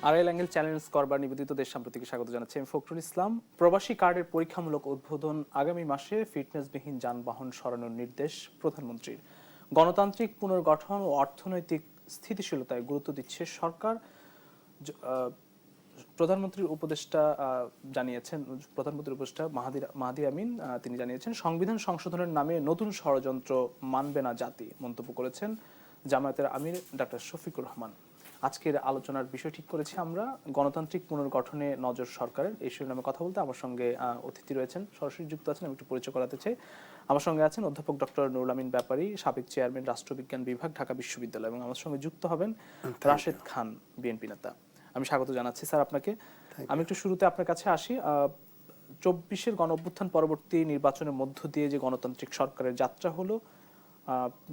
আড়াই angle channel করবার নিবেদিত দেশ সাম্প্রতিকে স্বাগত জানাচ্ছি আমি ফখরুল ইসলাম। প্রবাসী কার্ডের পরীক্ষামূলক উদ্বোধন আগামী মাসে, ফিটনেসবিহীন যানবাহন সরানোর নির্দেশ প্রধানমন্ত্রীর। গণতান্ত্রিক পুনর্গঠন ও অর্থনৈতিক স্থিতিশীলতায় গুরুত্ব দিচ্ছে সরকার। প্রধানমন্ত্রীর উপদেষ্টা মাহাদি আমিন তিনি জানিয়েছেন, সংবিধান সংশোধনের নামে নতুন ষড়যন্ত্র মানবে না জাতি, মন্তব্য করেছেন জামায়াতের আমির ডক্টর শফিকুর রহমান। আজকের আলোচনার বিষয় ঠিক করেছি আমরা গণতান্ত্রিক পুনর্গঠনে নজর সরকারের, এই শিরোনামে কথা বলতে আমার সঙ্গে অতিথি রয়েছেন, সরাসরি যুক্ত আছেন। আমি একটু পরিচয় করাতে চাই। আমার সঙ্গে আছেন অধ্যাপক ডক্টর নুরুল আমিন ব্যাপারী, সাবেক চেয়ারম্যান রাষ্ট্রবিজ্ঞান বিভাগ, ঢাকা বিশ্ববিদ্যালয়, এবং আমার সঙ্গে যুক্ত হবেন রাশেদ খান, বিএনপি নেতা। আমি স্বাগত জানাচ্ছি স্যার আপনাকে। আমি একটু শুরুতে আপনার কাছে আসি। 24-এর গণঅভ্যুত্থান পরবর্তী নির্বাচনের মধ্য দিয়ে যে গণতান্ত্রিক সরকারের যাত্রা হলো,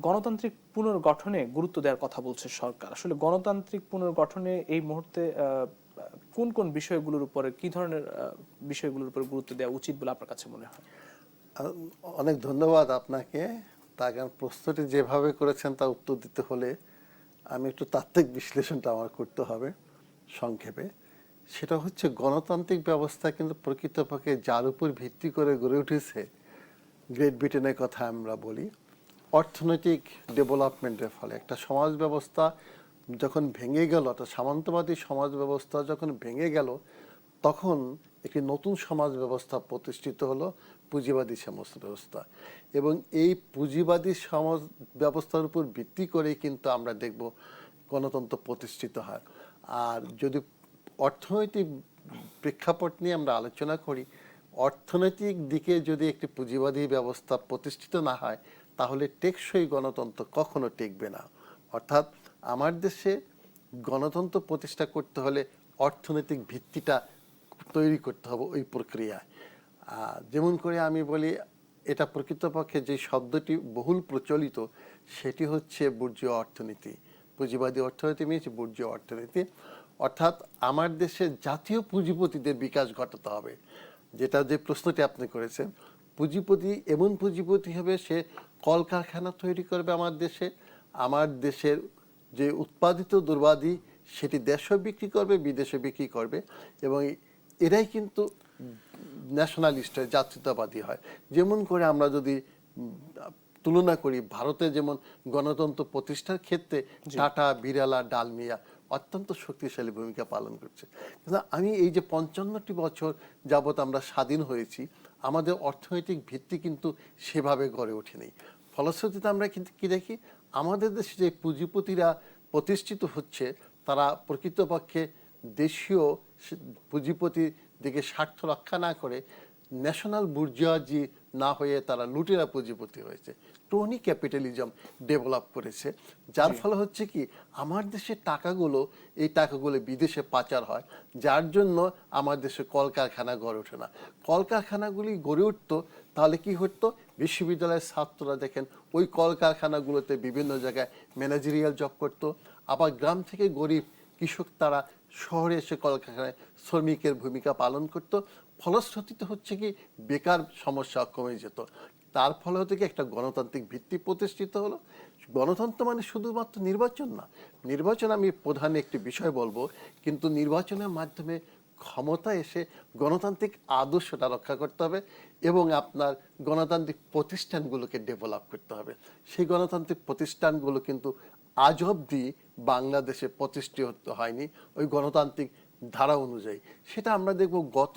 গণতান্ত্রিক পুনর্গঠনে গুরুত্ব দেওয়ার কথা বলছে সরকার। আসলে গণতান্ত্রিক পুনর্গঠনে এই মুহূর্তে কোন কোন বিষয়গুলোর উপরে, কি ধরনের বিষয়গুলোর উপর গুরুত্ব দেওয়া উচিত বলে আপনার কাছে মনে হয়? অনেক ধন্যবাদ আপনাকে। তার কারণ প্রশ্নটি যেভাবে করেছেন তা উত্তর দিতে হলে আমি একটু তাত্ত্বিক বিশ্লেষণটা আমার করতে হবে সংক্ষেপে। সেটা হচ্ছে, গণতান্ত্রিক ব্যবস্থা কিন্তু প্রকৃতপক্ষে যার উপর ভিত্তি করে গড়ে উঠেছে, গ্রেট ব্রিটেনের কথা আমরা বলি, অর্থনৈতিক ডেভেলপমেন্টের ফলে একটা সমাজ ব্যবস্থা যখন ভেঙে গেল, একটা সামন্তবাদী সমাজ ব্যবস্থা যখন ভেঙে গেল, তখন একটি নতুন সমাজ ব্যবস্থা প্রতিষ্ঠিত হলো, পুঁজিবাদী সমাজ ব্যবস্থা। এবং এই পুঁজিবাদী সমাজ ব্যবস্থার উপর ভিত্তি করেই কিন্তু আমরা দেখব গণতন্ত্র প্রতিষ্ঠিত হয়। আর যদি অর্থনৈতিক প্রেক্ষাপট নিয়ে আমরা আলোচনা করি, অর্থনৈতিক দিকে যদি একটি পুঁজিবাদী ব্যবস্থা প্রতিষ্ঠিত না হয়, তাহলে টেকসই গণতন্ত্র কখনো টিকবে না। অর্থাৎ আমার দেশে গণতন্ত্র প্রতিষ্ঠা করতে হলে অর্থনৈতিক ভিত্তিটা তৈরি করতে হবে ওই প্রক্রিয়ায়। যেমন করে আমি বলি, এটা প্রকৃতপক্ষে যে শব্দটি বহুল প্রচলিত, সেটি হচ্ছে বুর্জোয়া অর্থনীতি। পুঁজিবাদী অর্থনীতি মিনস বুর্জোয়া অর্থনীতি। অর্থাৎ আমার দেশে জাতীয় পুঁজিপতিদের বিকাশ ঘটাতে হবে। যেটা যে প্রশ্নটি আপনি করেছেন, পুঁজিপতি এমন পুঁজিপতি হবে, সে কলকারখানা তৈরি করবে আমার দেশের যে উৎপাদিত দ্রব্যাদি সেটি দেশেও বিক্রি করবে, বিদেশে বিক্রি করবে। এবং এরাই কিন্তু ন্যাশনালিস্ট হয়, জাতীয়তাবাদী হয়। যেমন করে আমরা যদি তুলনা করি, ভারতে যেমন গণতন্ত্র প্রতিষ্ঠার ক্ষেত্রে টাটা, বিড়ালা, ডালমিয়া অত্যন্ত শক্তিশালী ভূমিকা পালন করছে। কিন্তু আমি এই যে 55টি বছর যাবৎ আমরা স্বাধীন হয়েছি, আমাদের অর্থনৈতিক ভিত্তি কিন্তু সেভাবে গড়ে ওঠেনি। ফলশ্রুতিতে আমরা কিন্তু কি দেখি, আমাদের দেশে যে পুঁজিপতিরা প্রতিষ্ঠিত হচ্ছে, তারা প্রকৃতপক্ষে দেশীয় পুঁজিপতি দিকে স্বার্থ রক্ষা না করে ন্যাশনাল বুর্জোয়াজি না হয়ে তারা লুটেরা পুঁজিপতি হয়েছে, ক্রোনি ক্যাপিটালিজম ডেভেলপ করেছে। যার ফলে হচ্ছে কি, আমার দেশের টাকাগুলো বিদেশে পাচার হয়, যার জন্য আমার দেশে কলকারখানা গড়ে ওঠে না। কলকারখানাগুলি গড়ে উঠতো, তাহলে কি হতো, বিশ্ববিদ্যালয়ের ছাত্ররা দেখেন ওই কলকারখানাগুলোতে বিভিন্ন জায়গায় ম্যানেজারিয়াল জব করতো। আবার গ্রাম থেকে গরিব কৃষক তারা শহরে এসে কলকারখানায় শ্রমিকের ভূমিকা পালন করত। ফলশ্রুতিতে হচ্ছে কি, বেকার সমস্যা কমে যেত। তার ফলে হতে কি, একটা গণতান্ত্রিক ভিত্তি প্রতিষ্ঠিত হলো। গণতন্ত্র মানে শুধুমাত্র নির্বাচন না। নির্বাচন আমি প্রধান একটি বিষয় বলবো, কিন্তু নির্বাচনের মাধ্যমে ক্ষমতা এসে গণতান্ত্রিক আদর্শটা রক্ষা করতে হবে এবং আপনার গণতান্ত্রিক প্রতিষ্ঠানগুলোকে ডেভেলপ করতে হবে। সেই গণতান্ত্রিক প্রতিষ্ঠানগুলো কিন্তু আজ অবধি বাংলাদেশে প্রতিষ্ঠিত হয়নি ওই গণতান্ত্রিক ধারা অনুযায়ী। সেটা আমরা দেখব গত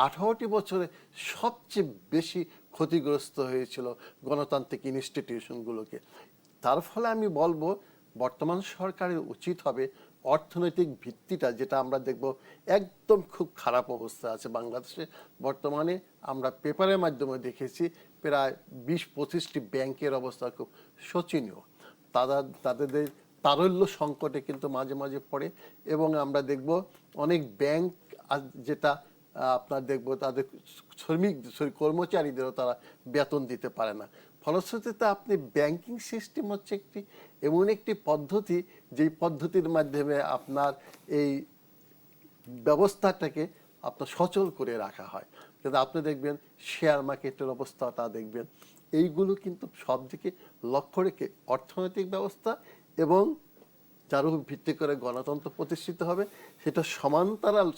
18টি বছরে সবচেয়ে বেশি ক্ষতিগ্রস্ত হয়েছিল গণতান্ত্রিক ইনস্টিটিউশনগুলোকে। তার ফলে আমি বলবো, বর্তমান সরকারের উচিত হবে অর্থনৈতিক ভিত্তিটা, যেটা আমরা দেখব একদম খুব খারাপ অবস্থা আছে বাংলাদেশে বর্তমানে। আমরা পেপারের মাধ্যমে দেখেছি প্রায় 20-25টি ব্যাংকের অবস্থা খুব শোচনীয়। তাদের তারল্য সংকটে কিন্তু মাঝে মাঝে পড়ে। এবং আমরা দেখব অনেক ব্যাংক যেটা আপনার দেখব তাদের কর্মচারীদেরও তারা বেতন দিতে পারে না। ফলশ্রুতিতে আপনি ব্যাংকিং সিস্টেম হচ্ছে এমন একটি পদ্ধতি, যেই পদ্ধতির মাধ্যমে আপনার এই ব্যবস্থাটাকে আপনার সচল করে রাখা হয়। কিন্তু আপনি দেখবেন শেয়ার মার্কেটের অবস্থাটা দেখবেন, এইগুলো কিন্তু সব দিকে লক্ষ্য রেখে অর্থনৈতিক ব্যবস্থা এবং যার উপর ভিত্তি করে গণতন্ত্র প্রতিষ্ঠিত হবে, সেটা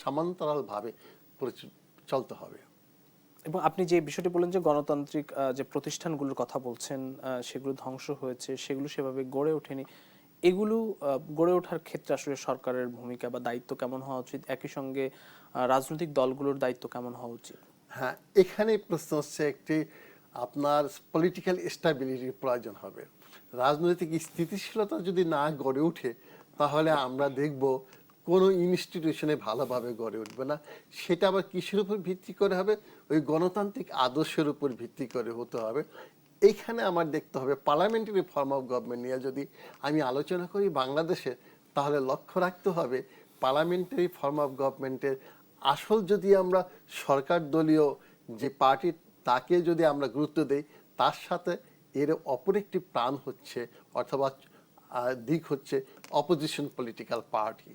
সমান্তরালভাবে চলতে হবে। এবং আপনি যে বিষয়টি বললেন যে গণতান্ত্রিক যে প্রতিষ্ঠানগুলোর কথা বলছেন, সেগুলো ধ্বংস হয়েছে, সেগুলো সেভাবে গড়ে ওঠেনি, এগুলো গড়ে ওঠার ক্ষেত্রে আসলে সরকারের ভূমিকা বা দায়িত্ব কেমন হওয়া উচিত, একই সঙ্গে রাজনৈতিক দলগুলোর দায়িত্ব কেমন হওয়া উচিত? হ্যাঁ, এখানে প্রশ্ন হচ্ছে একটি আপনার পলিটিক্যাল স্ট্যাবিলিটির প্রয়োজন হবে। রাজনৈতিক স্থিতিশীলতা যদি না গড়ে ওঠে, তাহলে আমরা দেখব কোনো ইনস্টিটিউশনে ভালোভাবে গড়ে উঠবে না। সেটা আবার কিসের উপর ভিত্তি করে হবে? ওই গণতান্ত্রিক আদর্শের উপর ভিত্তি করে হতে হবে। এইখানে আমার দেখতে হবে পার্লামেন্টারি ফর্ম অফ গভর্নমেন্ট নিয়ে যদি আমি আলোচনা করি বাংলাদেশে, তাহলে লক্ষ্য রাখতে হবে পার্লামেন্টারি ফর্ম অফ গভর্নমেন্টের আসল যদি আমরা সরকার দলীয় যে পার্টি তাকে যদি আমরা গুরুত্ব দেই, তার সাথে এর অপর একটি প্রাণ হচ্ছে অথবা দিক হচ্ছে অপোজিশন পলিটিক্যাল পার্টি।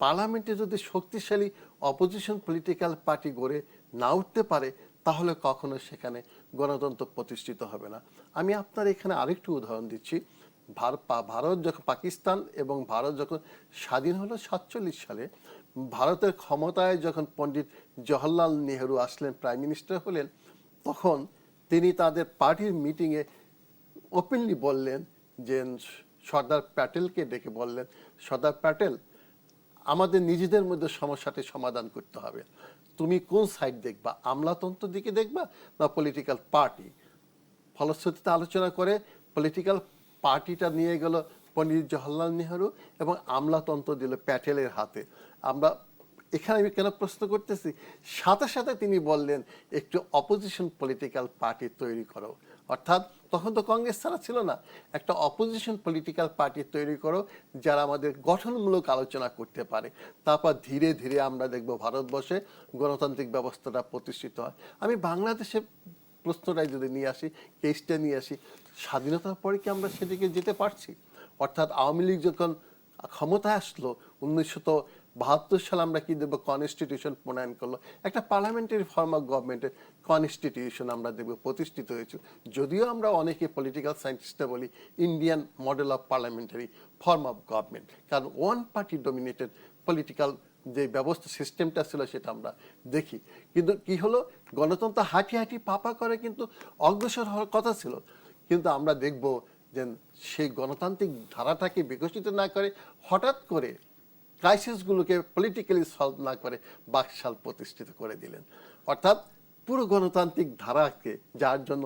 পার্লামেন্টে যদি শক্তিশালী অপোজিশন পলিটিক্যাল পার্টি গড়ে না উঠতে পারে, তাহলে কখনো সেখানে গণতন্ত্র প্রতিষ্ঠিত হবে না। আমি আপনার এখানে আরেকটু উদাহরণ দিচ্ছি। ভারত যখন পাকিস্তান এবং ভারত যখন স্বাধীন হলো 47 সালে, ভারতের ক্ষমতায় যখন পণ্ডিত জওহরলাল নেহেরু আসলেন, প্রাইম মিনিস্টার হলেন, তখন তিনি তাদের পার্টির মিটিংয়ে ওপেনলি বললেন যে সর্দার প্যাটেলকে ডেকে বললেন, সর্দার প্যাটেল, আমাদের নিজেদের মধ্যে সমস্যাটি সমাধান করতে হবে। তুমি কোন সাইড দেখবা, আমলাতন্ত্র দিকে দেখবা না পলিটিক্যাল পার্টি? ফলশ্রুতিতে আলোচনা করে পলিটিক্যাল পার্টিটা নিয়ে গেল পণ্ডিত জওহরলাল নেহেরু এবং আমলাতন্ত্র দিল প্যাটেলের হাতে। আমরা এখানে আমি কেন প্রশ্ন করতেছি, সাথে সাথে তিনি বললেন একটু অপোজিশন পলিটিক্যাল পার্টি তৈরি করো। অর্থাৎ তখন তো কংগ্রেস ছাড়া ছিল না, একটা অপোজিশন পলিটিক্যাল পার্টি তৈরি করো যারা আমাদের গঠনমূলক আলোচনা করতে পারে। তারপর ধীরে ধীরে আমরা দেখব ভারতবর্ষে গণতান্ত্রিক ব্যবস্থাটা প্রতিষ্ঠিত হয়। আমি বাংলাদেশে প্রশ্নটাই যদি নিয়ে আসি, কেসটা নিয়ে আসি, স্বাধীনতার পরে কি আমরা সেদিকে যেতে পারছি? অর্থাৎ আওয়ামী লীগ যখন ক্ষমতায় আসলো 1972 সালে, আমরা কি দেখবো কনস্টিটিউশন প্রণয়ন করলো, একটা পার্লামেন্টারি ফর্ম অফ গভর্নমেন্টের কনস্টিটিউশন আমরা দেখবো প্রতিষ্ঠিত হয়েছে। যদিও আমরা অনেকে পলিটিক্যাল সায়েন্টিস্টরা বলি Indian model of parliamentary form of government, কারণ ওয়ান পার্টি ডমিনেটেড পলিটিক্যাল যে ব্যবস্থা সিস্টেমটা ছিল সেটা আমরা দেখি। কিন্তু কি হলো, গণতন্ত্র হাঁটি হাঁটি পাপা করে কিন্তু অগ্রসর হওয়ার কথা ছিল, কিন্তু আমরা দেখব যে সেই গণতান্ত্রিক ধারাটাকে বিকশিত না করে হঠাৎ করে ক্রাইসিসগুলোকে পলিটিক্যালি সলভ না করে বাকশাল প্রতিষ্ঠিত করে দিলেন। অর্থাৎ পুরো গণতান্ত্রিক ধারাকে, যার জন্য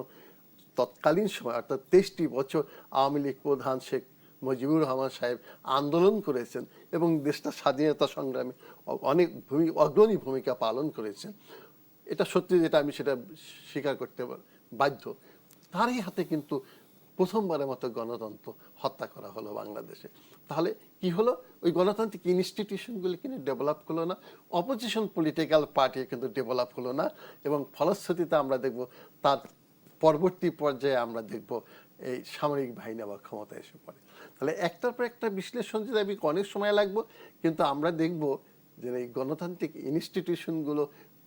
তৎকালীন সময় অর্থাৎ 23টি বছর আওয়ামী লীগ প্রধান শেখ মুজিবুর রহমান সাহেব আন্দোলন করেছেন এবং দেশটা স্বাধীনতা সংগ্রামে অনেক অগ্রণী ভূমিকা পালন করেছেন। এটা সত্যি, যেটা আমি সেটা স্বীকার করতে বাধ্য। তারই হাতে কিন্তু প্রথমবারের মতো গণতন্ত্র হত্যা করা হলো বাংলাদেশে। তাহলে কি হলো, ওই গণতান্ত্রিক ইনস্টিটিউশনগুলি কিন্তু ডেভেলপ হলো না, অপোজিশন পলিটিক্যাল পার্টি কিন্তু ডেভেলপ হলো না, এবং ফলশ্রুতিতে আমরা দেখব তার পরবর্তী পর্যায়ে আমরা দেখব এই সামরিক বাহিনী আবার ক্ষমতায় এসে পড়ে। তাহলে একটার পর একটা বিশ্লেষণ যদি আমি অনেক সময় লাগবো, কিন্তু আমরা দেখব যে এই গণতান্ত্রিক ইনস্টিটিউশনগুলো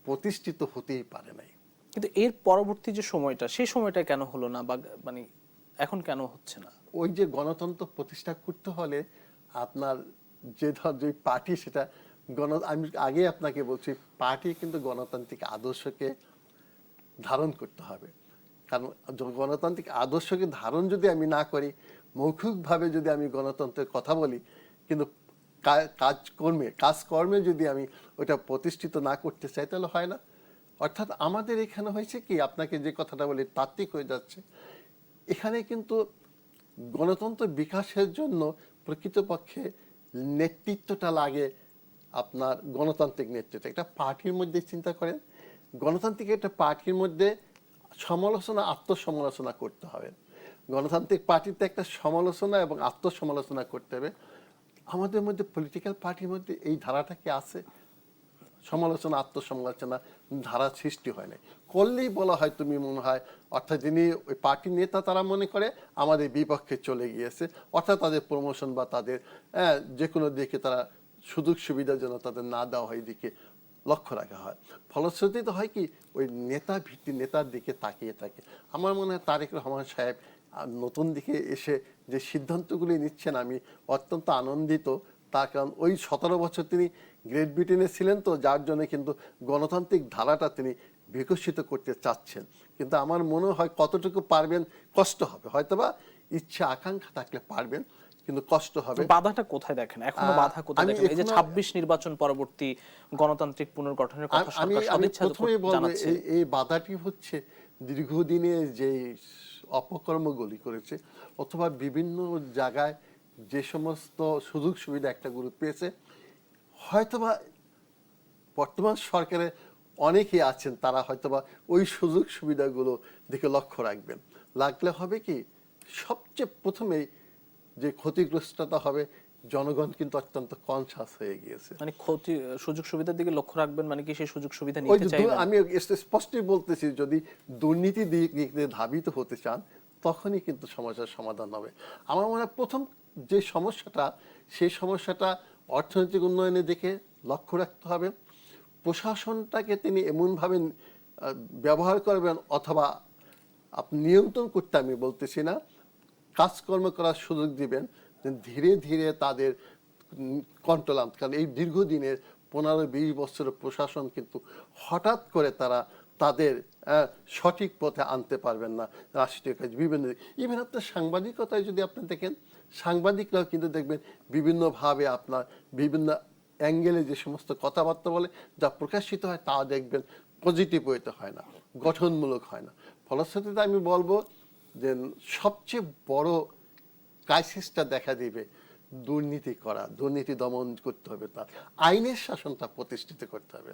প্রতিষ্ঠিত হতেই পারে নাই। কিন্তু এর পরবর্তী যে সময়টা, সেই সময়টা কেন হলো না, বা মানে এখন কেন হচ্ছে না? ওই যে গণতন্ত্র প্রতিষ্ঠা করতে হলে আপনার যে পার্টি, সেটা আমি আগে আপনাকে বলছি, পার্টি কিন্তু গণতান্ত্রিক আদর্শকে ধারণ করতে হবে। কারণ গণতান্ত্রিক আদর্শকে ধারণ যদি আমি না করি, মৌখিকভাবে যদি আমি গণতন্ত্রের কথা বলি, কিন্তু কাজকর্মে যদি আমি ওইটা প্রতিষ্ঠিত না করতে চাই, তাহলে হয় না। অর্থাৎ আমাদের এখানে হয়েছে কি, আপনাকে যে কথাটা বলি তাত্ত্বিক হয়ে যাচ্ছে। এখানে কিন্তু গণতন্ত্র বিকাশের জন্য প্রকৃতপক্ষে নেতৃত্বটা লাগে, আপনার গণতান্ত্রিক নেতৃত্ব। একটা পার্টির মধ্যে চিন্তা করেন, গণতান্ত্রিক একটা পার্টির মধ্যে সমালোচনা আত্মসমালোচনা করতে হবে। গণতান্ত্রিক পার্টিতে একটা সমালোচনা এবং আত্মসমালোচনা করতে হবে। আমাদের মধ্যে পলিটিক্যাল পার্টির মধ্যে এই ধারাটা কি আছে? সমালোচনা আত্মসমালোচনা ধারা সৃষ্টি হয় নাই। করলেই বলা হয় তুমি মনে হয়, অর্থাৎ যিনি ওই পার্টির নেতা তারা মনে করে আমাদের বিপক্ষে চলে গিয়েছে, অর্থাৎ তাদের প্রমোশন বা তাদের যে কোনো দিকে তারা সুযোগ সুবিধার জন্য তাদের না দেওয়া হয় দিকে লক্ষ্য রাখা হয়। ফলশ্রুতিতে হয় কি, ওই নেতার দিকে তাকিয়ে থাকে। আমার মনে হয় তারেক রহমান সাহেব নতুন দিকে এসে যে সিদ্ধান্তগুলি নিচ্ছেন আমি অত্যন্ত আনন্দিত। তার কারণ ওই 17 বছর তিনি গ্রেট ব্রিটেনে ছিলেন, তো যার জন্য কিন্তু গণতান্ত্রিক ধারাটা তিনি বিকশিত করতে চাচ্ছেন। কিন্তু আমার মনে হয় কতটুকু পারবেন কষ্ট হবে, হয়তোবা ইচ্ছা আকাঙ্ক্ষা থাকলে পারবেন, কিন্তু কষ্ট হবে। বাধাটা কোথায় দেখেন, এখনো বাধা কোথায় দেখেন? এই যে 26 নির্বাচন পরবর্তী গণতান্ত্রিক পুনর্গঠনের কথা আমি সরকার আমি সদিচ্ছা প্রথমেই বলবো জানাচ্ছে। এই বাধাটি হচ্ছে দীর্ঘদিনে যে অপকর্মগুলি করেছে অথবা বিভিন্ন জায়গায় যে সমস্ত সুযোগ সুবিধা একটা গ্রুপ পেয়েছে, হয়তোবা বর্তমান সরকারে অনেকেই আছেন তারা হয়তোবা ওই সুযোগ সুবিধাগুলো দিকে লক্ষ্য রাখবেন। লাগলে হবে কি, সবচেয়ে প্রথমেই যে ক্ষতিগ্রস্ততা হবে, জনগণ কিন্তু অত্যন্ত কনসাস হয়ে গিয়েছে। মানে সুযোগ সুবিধার দিকে লক্ষ্য রাখবেন, মানে কি সেই সুযোগ সুবিধা ওই নিতে যে চাইবেন? আমি স্পষ্টই বলতেছি, যদি দুর্নীতি দিকে ধাবিত হতে চান তখনই কিন্তু সমস্যার সমাধান হবে। আমার মনে হয় প্রথম যে সমস্যাটা, সেই সমস্যাটা অর্থনৈতিক উন্নয়নের দিকে লক্ষ্য রাখতে হবে। প্রশাসনটাকে তিনি এমনভাবে ব্যবহার করবেন, অথবা আপনি নিয়ন্ত্রণ করতে আমি বলতেছি না, কাজকর্ম করার সুযোগ দিবেন, ধীরে ধীরে তাদের কন্ট্রোল আনতে। কারণ এই দীর্ঘদিনের 15-20 বছরের প্রশাসন কিন্তু হঠাৎ করে তারা তাদের সঠিক পথে আনতে পারবেন না। রাষ্ট্রীয় কাজ বিভিন্ন, ইভেন আপনার সাংবাদিকতায় যদি আপনি দেখেন, সাংবাদিকরাও কিন্তু দেখবেন বিভিন্নভাবে আপনার বিভিন্ন অ্যাঙ্গেলে যে সমস্ত কথাবার্তা বলে, যা প্রকাশিত হয় তা দেখবেন পজিটিভ ওয়েতে হয় না, গঠনমূলক হয় না। ফলশ্রুতিতে আমি বলবো যে সবচেয়ে বড় ক্রাইসিসটা দেখা দিবে দুর্নীতি করা, দুর্নীতি দমন করতে হবে, তার আইনের শাসনটা প্রতিষ্ঠিত করতে হবে।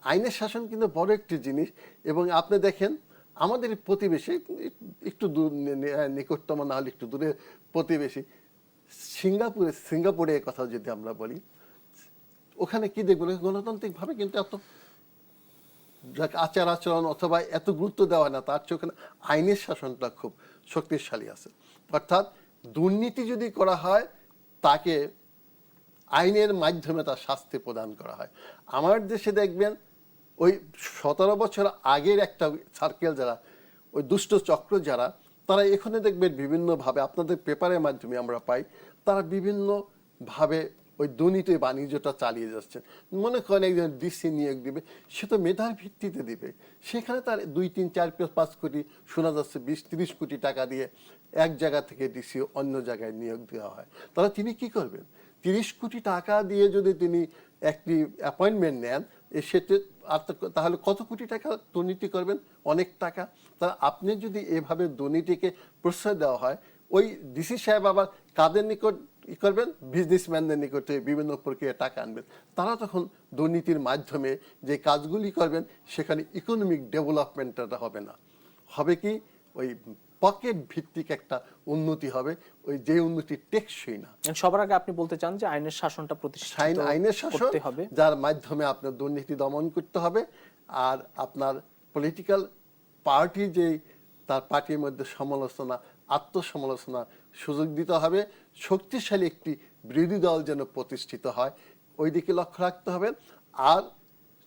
আইনের শাসন কিন্তু বড় একটি জিনিস। এবং আপনি দেখেন আমাদের প্রতিবেশী, একটু দূর নিকটতম না হলে একটু দূরে প্রতিবেশী সিঙ্গাপুরের কথা যদি আমরা বলি, ওখানে কি দেখবেন গণতান্ত্রিকভাবে কিন্তু এত আচার আচরণ অথবা এত গুরুত্ব দেওয়া হয় না, তার চেয়ে ওখানে আইনের শাসনটা খুব শক্তিশালী আছে। অর্থাৎ দুর্নীতি যদি করা হয় তাকে আইনের মাধ্যমে তার শাস্তি প্রদান করা হয়। আমার দেশে দেখবেন ওই 17 বছর আগের একটা সার্কেল যারা, ওই দুষ্ট চক্র যারা, তারা এখানে দেখবেন বিভিন্নভাবে আপনাদের পেপারের মাধ্যমে আমরা পাই, তারা বিভিন্নভাবে ওই দুর্নীতি বাণিজ্যটা চালিয়ে যাচ্ছেন। মনে করেন একজন ডিসি নিয়োগ দিবে, সে তো মেধার ভিত্তিতে দিবে, সেখানে তার 2, 3, 4, 5 কোটি, শোনা যাচ্ছে 20-30 কোটি টাকা দিয়ে এক জায়গা থেকে ডিসি অন্য জায়গায় নিয়োগ দেওয়া হয়। তাহলে তিনি কি করবেন? 30 কোটি টাকা দিয়ে যদি তিনি একটি অ্যাপয়েন্টমেন্ট নেন, সেটা তাহলে কত কোটি টাকা দুর্নীতি করবেন? অনেক টাকা। তাহলে আপনি যদি এভাবে দুর্নীতিকে প্রশ্রয় দেওয়া হয়, ওই ডিসি সাহেব আবার কাদের নিকট ই করবেন? বিজনেসম্যানদের নিকট থেকে বিভিন্ন প্রক্রিয়া টাকা আনবেন। তারা তখন দুর্নীতির মাধ্যমে যে কাজগুলি করবেন, সেখানে ইকোনমিক ডেভেলপমেন্টটা হবে না, হবে কি ওই পকেট ভিত্তিক একটা উন্নতি হবে, ওই যে উন্নতি টেকসই না। সবার আগে আপনি বলতে চান যে আইনের শাসনটা প্রতিষ্ঠিত আইনের শাসন করতে হবে, যার মাধ্যমে আপনার দুর্নীতি দমন করতে হবে। আর আপনার পলিটিক্যাল পার্টি যে তার পার্টির মধ্যে সমালোচনা, আত্মসমালোচনা সুযোগ দিতে হবে। শক্তিশালী একটি বিরোধী দল যেন প্রতিষ্ঠিত হয়, ওই দিকে লক্ষ্য রাখতে হবে। আর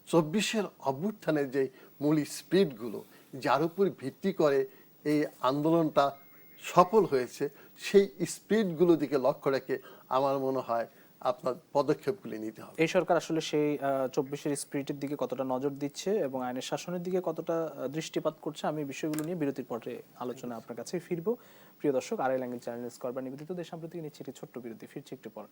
24-এর অভ্যুত্থানের যে মূল স্পিরিটগুলো, যার উপর ভিত্তি করে এই আন্দোলনটা সফল হয়েছে, সেই স্পিরিটগুলো দিকে লক্ষ্য রেখে আমার মনে হয় আপনার পদক্ষেপগুলি নিতে হবে। এই সরকার আসলে সেই 24-এর স্পিরিটের দিকে কতটা নজর দিচ্ছে এবং আইনের শাসনের দিকে কতটা দৃষ্টিপাত করছে, আমি বিষয়গুলো নিয়ে বিরতির পরে আলোচনা আপনার কাছে ফিরবো। প্রিয় দর্শক, আড়াই অ্যাঙ্গেল চ্যানেল স্কয়ার নিবেদিত দেশাম্প্রতিক নিচ্ছে একটি ছোট্ট বিরতি, ফিরছি একটু পর।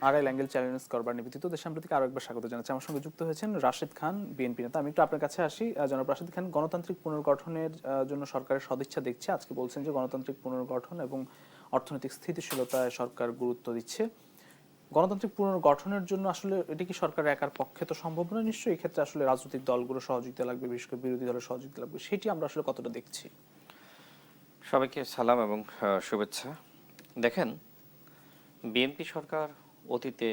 আড়াই অ্যাঙ্গেল চ্যানেল স্কয়ার নিবেদিত দেশাম্প্রতিক আরো একবার স্বাগত জানাচ্ছি। আমার সঙ্গে যুক্ত হয়েছেন রাশেদ খান, বিএনপি নেতা। আমি একটু আপনার কাছে আসি। জনাব রাশেদ খান, গণতান্ত্রিক পুনর্গঠনের জন্য সরকারের সদিচ্ছা দেখছে, আজকে বলছেন যে গণতান্ত্রিক পুনর্গঠন এবং অর্থনৈতিক স্থিতিশীলতায় সরকার গুরুত্ব দিচ্ছে। গণতান্ত্রিক পুনর্গঠনের জন্য আসলে এটি কি সরকারের একার পক্ষে তো সম্ভব নয়, নিশ্চয়ই এই ক্ষেত্রে আসলে রাজনৈতিক দলগুলো সহযোগিতা লাগবে, বিশেষ করে বিরোধী দলের সহযোগিতা লাগবে, সেটি আমরা আসলে কতটা দেখছি? সবাইকে সালাম এবং শুভেচ্ছা। দেখেন, বিএনপি সরকার অতীতে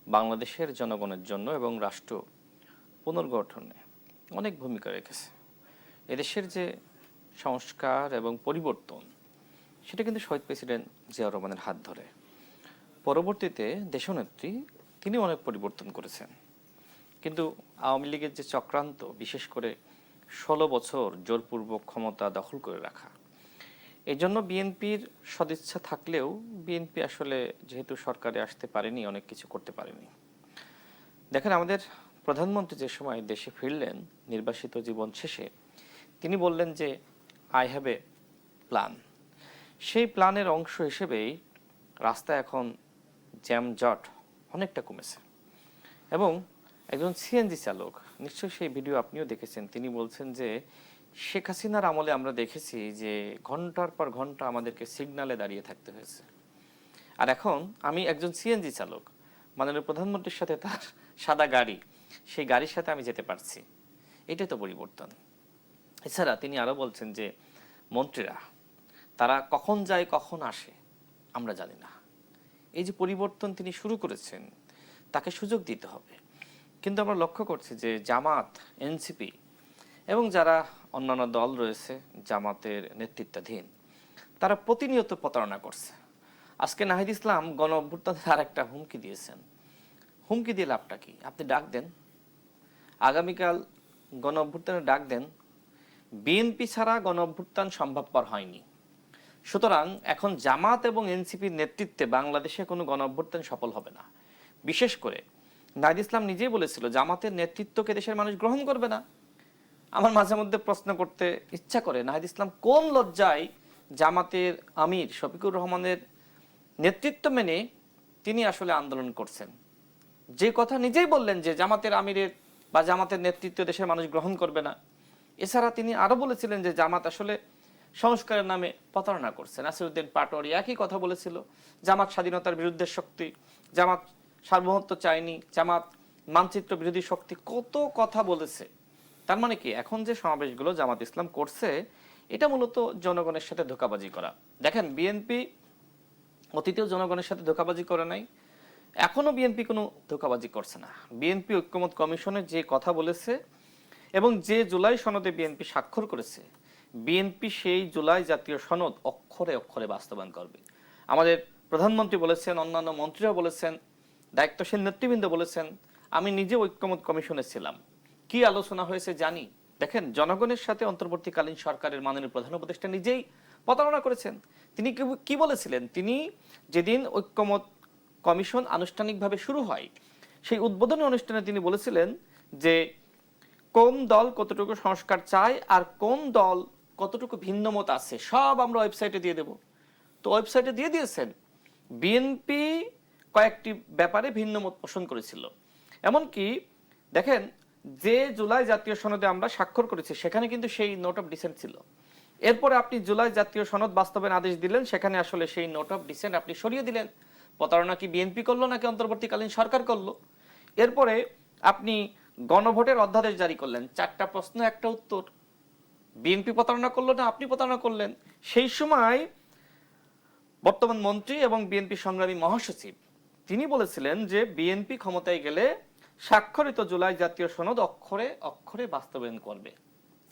বাংলাদেশের জনগণের জন্য এবং রাষ্ট্র পুনর্গঠনে অনেক ভূমিকা রেখেছে। এদেশের যে সংস্কার এবং পরিবর্তন, সেটা কিন্তু শহীদ প্রেসিডেন্ট জিয়াউর রহমানের হাত ধরে। পরবর্তীতে দেশনেত্রী তিনি অনেক পরিবর্তন করেছেন, কিন্তু আওয়ামী লীগের যে চক্রান্ত, বিশেষ করে 16 বছর জোরপূর্বক ক্ষমতা দখল করে রাখা, এই জন্য বিএনপির সদিচ্ছা থাকলেও বিএনপি আসলে যেহেতু সরকারে আসতে পারেনি, অনেক কিছু করতে পারেনি। দেখেন, আমাদের প্রধানমন্ত্রী যে সময় দেশে ফিরলেন নির্বাসিত জীবন শেষে, তিনি বললেন যে আই হ্যাভ এ প্ল্যান। সেই প্ল্যানের অংশ হিসেবেই রাস্তায় এখন জ্যামজট অনেকটা কমেছে। এবং একজন সিএনজি চালক, নিশ্চয়ই সেই ভিডিও আপনিও দেখেছেন, তিনি বলছেন যে শেখ হাসিনার আমলে আমরা দেখেছি যে ঘন্টার পর ঘন্টা আমাদেরকে সিগন্যালে দাঁড়িয়ে থাকতে হয়েছে, আর এখন আমি একজন সিএনজি চালক, মাননীয় প্রধানমন্ত্রীর সাথে তার সাদা গাড়ি, সেই গাড়ির সাথে আমি যেতে পারছি। এটাই তো পরিবর্তন। এছাড়া তিনি আরো বলছেন যে মন্ত্রীরা তারা কখন যায় কখন আসে আমরা জানি না। এই যে পরিবর্তন তিনি শুরু করেছেন, তাকে সুযোগ দিতে হবে। কিন্তু আমরা লক্ষ্য করছি যে জামাত, এনসিপি এবং যারা অন্যান্য দল রয়েছে জামাতের নেতৃত্বাধীন, তারা প্রতিনিয়ত প্রতারণা করছে। আজকে নাহিদ ইসলাম গণ অভ্যুত্থানের আর একটা হুমকি দিয়েছেন। হুমকি দিয়ে লাভটা কি? আপনি ডাক দেন, আগামীকাল গণ অভ্যুত্থানের ডাক দেন। বিএনপি ছাড়া গণ অভ্যুত্থান সম্ভবপর হয়নি। সুতরাং এখন জামাত এবং এনসিপির নেতৃত্বে বাংলাদেশে কোনো গণ অভ্যুত্থান সফল হবে না। বিশেষ করে নাহিদ ইসলাম নিজেই বলেছিল জামাতের নেতৃত্বকে দেশের মানুষ গ্রহণ করবে না। আমার মাঝে মধ্যে প্রশ্ন করতে ইচ্ছা করে, নাহিদ ইসলাম কোন লজ্জায় জামাতের আমির শফিকুর রহমানের নেতৃত্ব মেনে তিনি আসলে আন্দোলন করছেন, যে কথা নিজেই বললেন যে জামাতের আমিরের বা জামাতের নেতৃত্ব দেশের মানুষ গ্রহণ করবে না। এছাড়া তিনি আরো বলেছিলেন যে জামাত আসলে সংস্কারের নামে প্রতারণা করছে। নাসিরউদ্দিন পাটোয়ারি একই কথা বলেছিল, জামাত স্বাধীনতার বিরুদ্ধে শক্তি, জামাত সার্বভৌমত্ব চায়নি, জামাত মানচিত্র বিরোধী শক্তি, কত কথা বলেছে। তার মানে কি, এখন যে সমাবেশগুলো জামাত ইসলাম করছে এটা মূলত জনগণের সাথে ধোঁকাবাজি করা। দেখেন, বিএনপি অতীতেও জনগণের সাথে ধোঁকাবাজি করে নাই, এখনো বিএনপি কোনো ধোঁকাবাজি করছে না। বিএনপি ঐক্যমত কমিশনে যে কথা বলেছে এবং যে জুলাই সনদে বিএনপি স্বাক্ষর করেছে, বিএনপি সেই জুলাই জাতীয় সনদ অক্ষরে অক্ষরে বাস্তবায়ন করবে। আমাদের প্রধানমন্ত্রী বলেছেন, অন্যান্য মন্ত্রীরা বলেছেন, দায়িত্বশীল নেতৃবৃন্দ বলেছেন। আমি নিজে ঐক্যমত কমিশনে ছিলাম, কি আলোচনা হয়েছে জানি। দেখেন, জনগণের সাথে অন্তর্বর্তীকালীন সরকারের মাননীয় প্রধান উপদেষ্টা নিজেই প্রতারণা করেছেন। তিনি কি বলেছিলেন? তিনি যেদিন ঐক্যমত কমিশন আনুষ্ঠানিকভাবে শুরু হয়, সেই উদ্বোধনী অনুষ্ঠানে তিনি বলেছিলেন যে কোন দল কতটুকু সংস্কার চায় আর কোন দল কতটুকু ভিন্নমত আছে সব আমরা ওয়েবসাইটে দিয়ে দেব। তো ওয়েবসাইটে দিয়ে দিয়েছেন। বিএনপি কয়েকটি ব্যাপারে ভিন্নমত পোষণ করেছিল। এমনকি দেখেন, যে জুলাই জাতীয় সনদে আমরা স্বাক্ষর করেছি সেখানে কিন্তু সেই নোট অফ ডিসেন্ট ছিল। এরপরে আপনি জুলাই জাতীয় সনদ বাস্তবায়ন আদেশ দিলেন, সেখানে আসলে সেই নোট অফ ডিসেন্ট আপনি সরিয়ে দিলেন। প্রতারণা কি বিএনপি করলো নাকি অন্তর্বর্তীকালীন সরকার করলো? এরপরে আপনি গণভোটের অধ্যাদেশ জারি করলেন, 4টা প্রশ্ন 1টা উত্তর। বিএনপি প্রতারণা করলো না আপনি প্রতারণা করলেন? সেই সময় বর্তমান মন্ত্রী এবং বিএনপি সংগ্রামী মহাসচিব তিনি বলেছিলেন যে বিএনপি ক্ষমতায় গেলে স্বাক্ষরিত জুলাই জাতীয় সনদ অক্ষরে অক্ষরে বাস্তবায়ন করবে।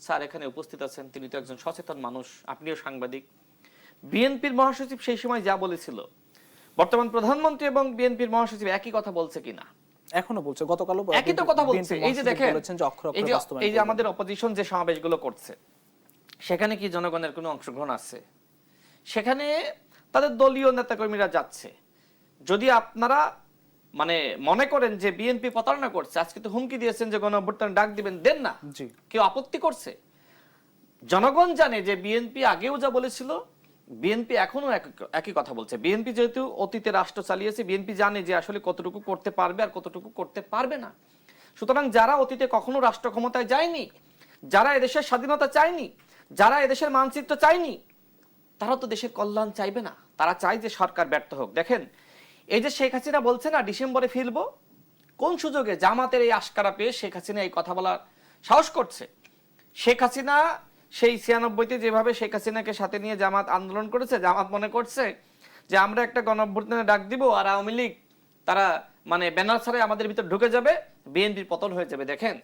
স্যার এখানে উপস্থিত আছেন, তিনি তো একজন সচেতন মানুষ, আপনিও সাংবাদিক। বিএনপির মহাসচিব সেই সময় যা বলেছিল, বর্তমান প্রধানমন্ত্রী এবং বিএনপির মহাসচিব একই কথা বলছে কিনা? এখনো বলছে, গতকালও একই তো কথা বলছে। এই যে দেখেন, বলেছেন যে অক্ষরে অক্ষরে বাস্তবায়ন এই যে করবেন। আমাদের অপোজিশন যে সমাবেশগুলো করছে, সেখানে কি জনগণের কোনো অংশগ্রহণ আছে? সেখানে তাদের দলীয় নেতাকর্মীরা যাচ্ছে। যদি আপনারা মানে মনে করেন যে বিএনপি প্রতারণা করছে, আজকে তো হুমকি দিয়েছেন যে গণ অভ্যুত্থান ডাক দিবেন, দেন না। জি, কেউ আপত্তি করছে? জনগণ জানে যে বিএনপি আগেও যা বলেছিল, বিএনপি এখনো একই কথা বলছে। বিএনপি যেহেতু অতীতে রাষ্ট্র চালিয়েছে, বিএনপি জানে যে আসলে কতটুকু করতে পারবে আর কতটুকু করতে পারবে না। সুতরাং যারা অতীতে কখনো রাষ্ট্র ক্ষমতায় যায়নি, যারা এদেশের স্বাধীনতা চায়নি, যারা এদেশের মানচিত্র চায়নি, তারা তো দেশের কল্যাণ চাইবে না। তারা চায় যে সরকার ব্যর্থ হোক। দেখেন, এই যে শেখ হাসিনা বলছে না ডিসেম্বরে ফিরবো, কোন সুযোগে? জামাতের এই আশকারা পেয়ে শেখ হাসিনা এই কথা বলার সাহস করছে। শেখ হাসিনা সেই 96-তে যেভাবে শেখ হাসিনাকে সাথে নিয়ে জামাত আন্দোলন করেছে, জামাত মনে করছে যে আমরা একটা গণঅভ্যুত্থানে ডাক দিব আর আওয়ামী লীগ তারা মানে ব্যানার ছাড়াই আমাদের ভিতর ঢুকে যাবে, বিএনপির পতন হয়ে যাবে। দেখেন,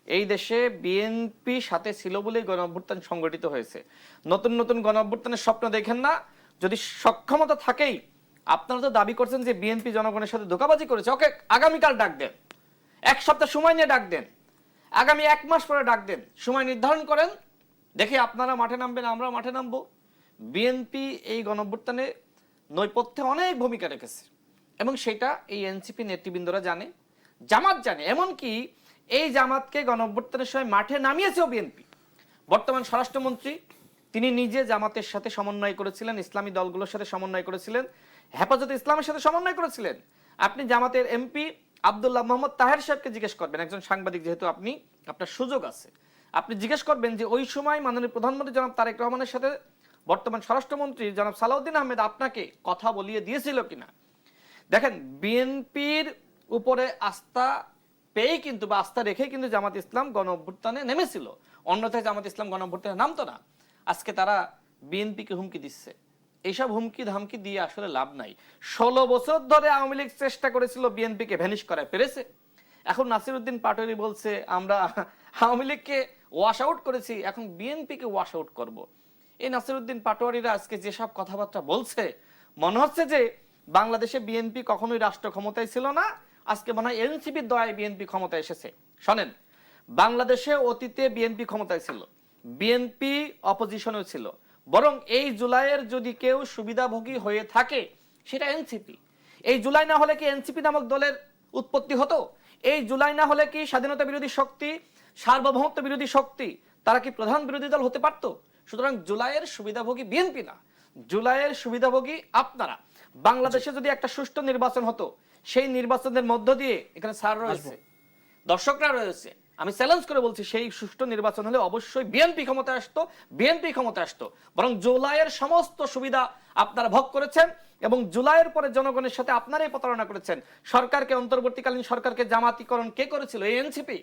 এই দেশে বিএনপি সাথে ছিল বলেই গণঅভ্যুত্থান সংগঠিত হয়েছে। নতুন নতুন গণঅভ্যুত্থানের স্বপ্ন দেখেন না। যদি সক্ষমতা থাকেই, আপনারা তো দাবি করছেন যে বিএনপি জনগণের সাথে ধোঁকাবাজি করেছে, ওকে আগামীকাল ডাক দেন, 1 সপ্তাহ সময় নিয়ে ডাক দেন, আগামী 1 মাস পরে ডাক দেন, সময় নির্ধারণ করেন, দেখি আপনারা মাঠে নামবেন, আমরা মাঠে নামবো। বিএনপি এই গণঅভ্যুত্থানে নৈপথ্যে অনেক ভূমিকা রেখেছে এবং সেটা এই এনসিপি নেতৃবৃন্দরা জানে, জামাত জানে, এমনকি এই জামাতকে গণঅভ্যুত্থানের সময় মাঠে নামিয়েছেও বিএনপি। বর্তমান স্বরাষ্ট্রমন্ত্রী তিনি নিজে জামাতের সাথে সমন্বয় করেছিলেন, ইসলামী দলগুলোর সাথে সমন্বয় করেছিলেন, হেফাজতে ইসলামের সাথে সমন্বয় করেছিলেন। আপনি জামাতের এমপি আব্দুল্লাহ মোহাম্মদ তাহের সাহেবকে জিজ্ঞেস করবেন, একজন সাংবাদিক যেহেতু আপনি, আপনার সুযোগ আছে, আপনি জিজ্ঞেস করবেন যে ওই সময় মাননীয় প্রধানমন্ত্রী জনাব তারেক রহমানের সাথে বর্তমান স্বরাষ্ট্রমন্ত্রী জনাব সালাউদ্দিন আহমেদ আপনাকে কথা বলিয়ে দিয়েছিল কিনা। দেখেন, বিএনপির উপরে আস্থা পেয়েই কিন্তু বা আস্থা রেখেই কিন্তু জামাত ইসলাম গণঅভ্যুত্থানে নেমেছিল, অন্যথায় জামাত ইসলাম গণঅভ্যুত্থানে নামতো না। আজকে তারা বিএনপিকে হুমকি দিচ্ছে, এইসব হুমকি ধামকি দিয়ে আসলে লাভ নাই। 16 বছর ধরে আওয়ামী লীগ চেষ্টা করেছিল বিএনপিকে ভ্যানিশ করায়, পেরেছে? এখন নাসিরউদ্দিন পাটোয়ারি বলছে আমরা আওয়ামী লীগকে ওয়াশ আউট করেছি, এখন বিএনপিকে ওয়াশ আউট করবো। এই নাসিরউদ্দিন পাটোয়ারিরা আজকে যেসব কথাবার্তা বলছে, মনে হচ্ছে যে বাংলাদেশে বিএনপি কখনোই রাষ্ট্র ক্ষমতায় ছিল না, আজকে মনে হয় এনসিপির দয়ায় বিএনপি ক্ষমতায় এসেছে। শোনেন, বাংলাদেশে অতীতে বিএনপি ক্ষমতায় ছিল, বিএনপি অপোজিশনেও ছিল, বরং এই জুলাইয়ের যদি কেউ সুবিধাভোগী হয়ে থাকে সেটা এনসিপি। এই জুলাই না হলে কি এনসিপি নামক দলের উৎপত্তি হতো? এই জুলাই না হলে কি স্বাধীনতা বিরোধী শক্তি, সার্বভৌমত্ব বিরোধী শক্তি, তারা কি প্রধান বিরোধী দল হতে পারতো? সুতরাং জুলাইয়ের সুবিধাভোগী বিএনপি না, জুলাইয়ের সুবিধাভোগী আপনারা। বাংলাদেশে যদি একটা সুষ্ঠু নির্বাচন হতো, সেই নির্বাচনের মধ্য দিয়ে এখানে স্যার রয়েছে, দর্শকরা রয়েছে, আমি চ্যালেঞ্জ করে বলছি, সেই সুষ্ঠু নির্বাচন হলে অবশ্যই বিএনপি ক্ষমতায় আসতো, বিএনপি ক্ষমতায় আসতো। বরং জুলাইয়ের সমস্ত সুবিধা আপনারা ভোগ করেছেন এবং জুলাইয়ের পরে জনগণের সাথে আপনারাই প্রতারণা করেছেন। সরকারকে, অন্তর্বর্তীকালীন সরকারকে জামাতিকরণ কে করেছিল? এই এনসিপি,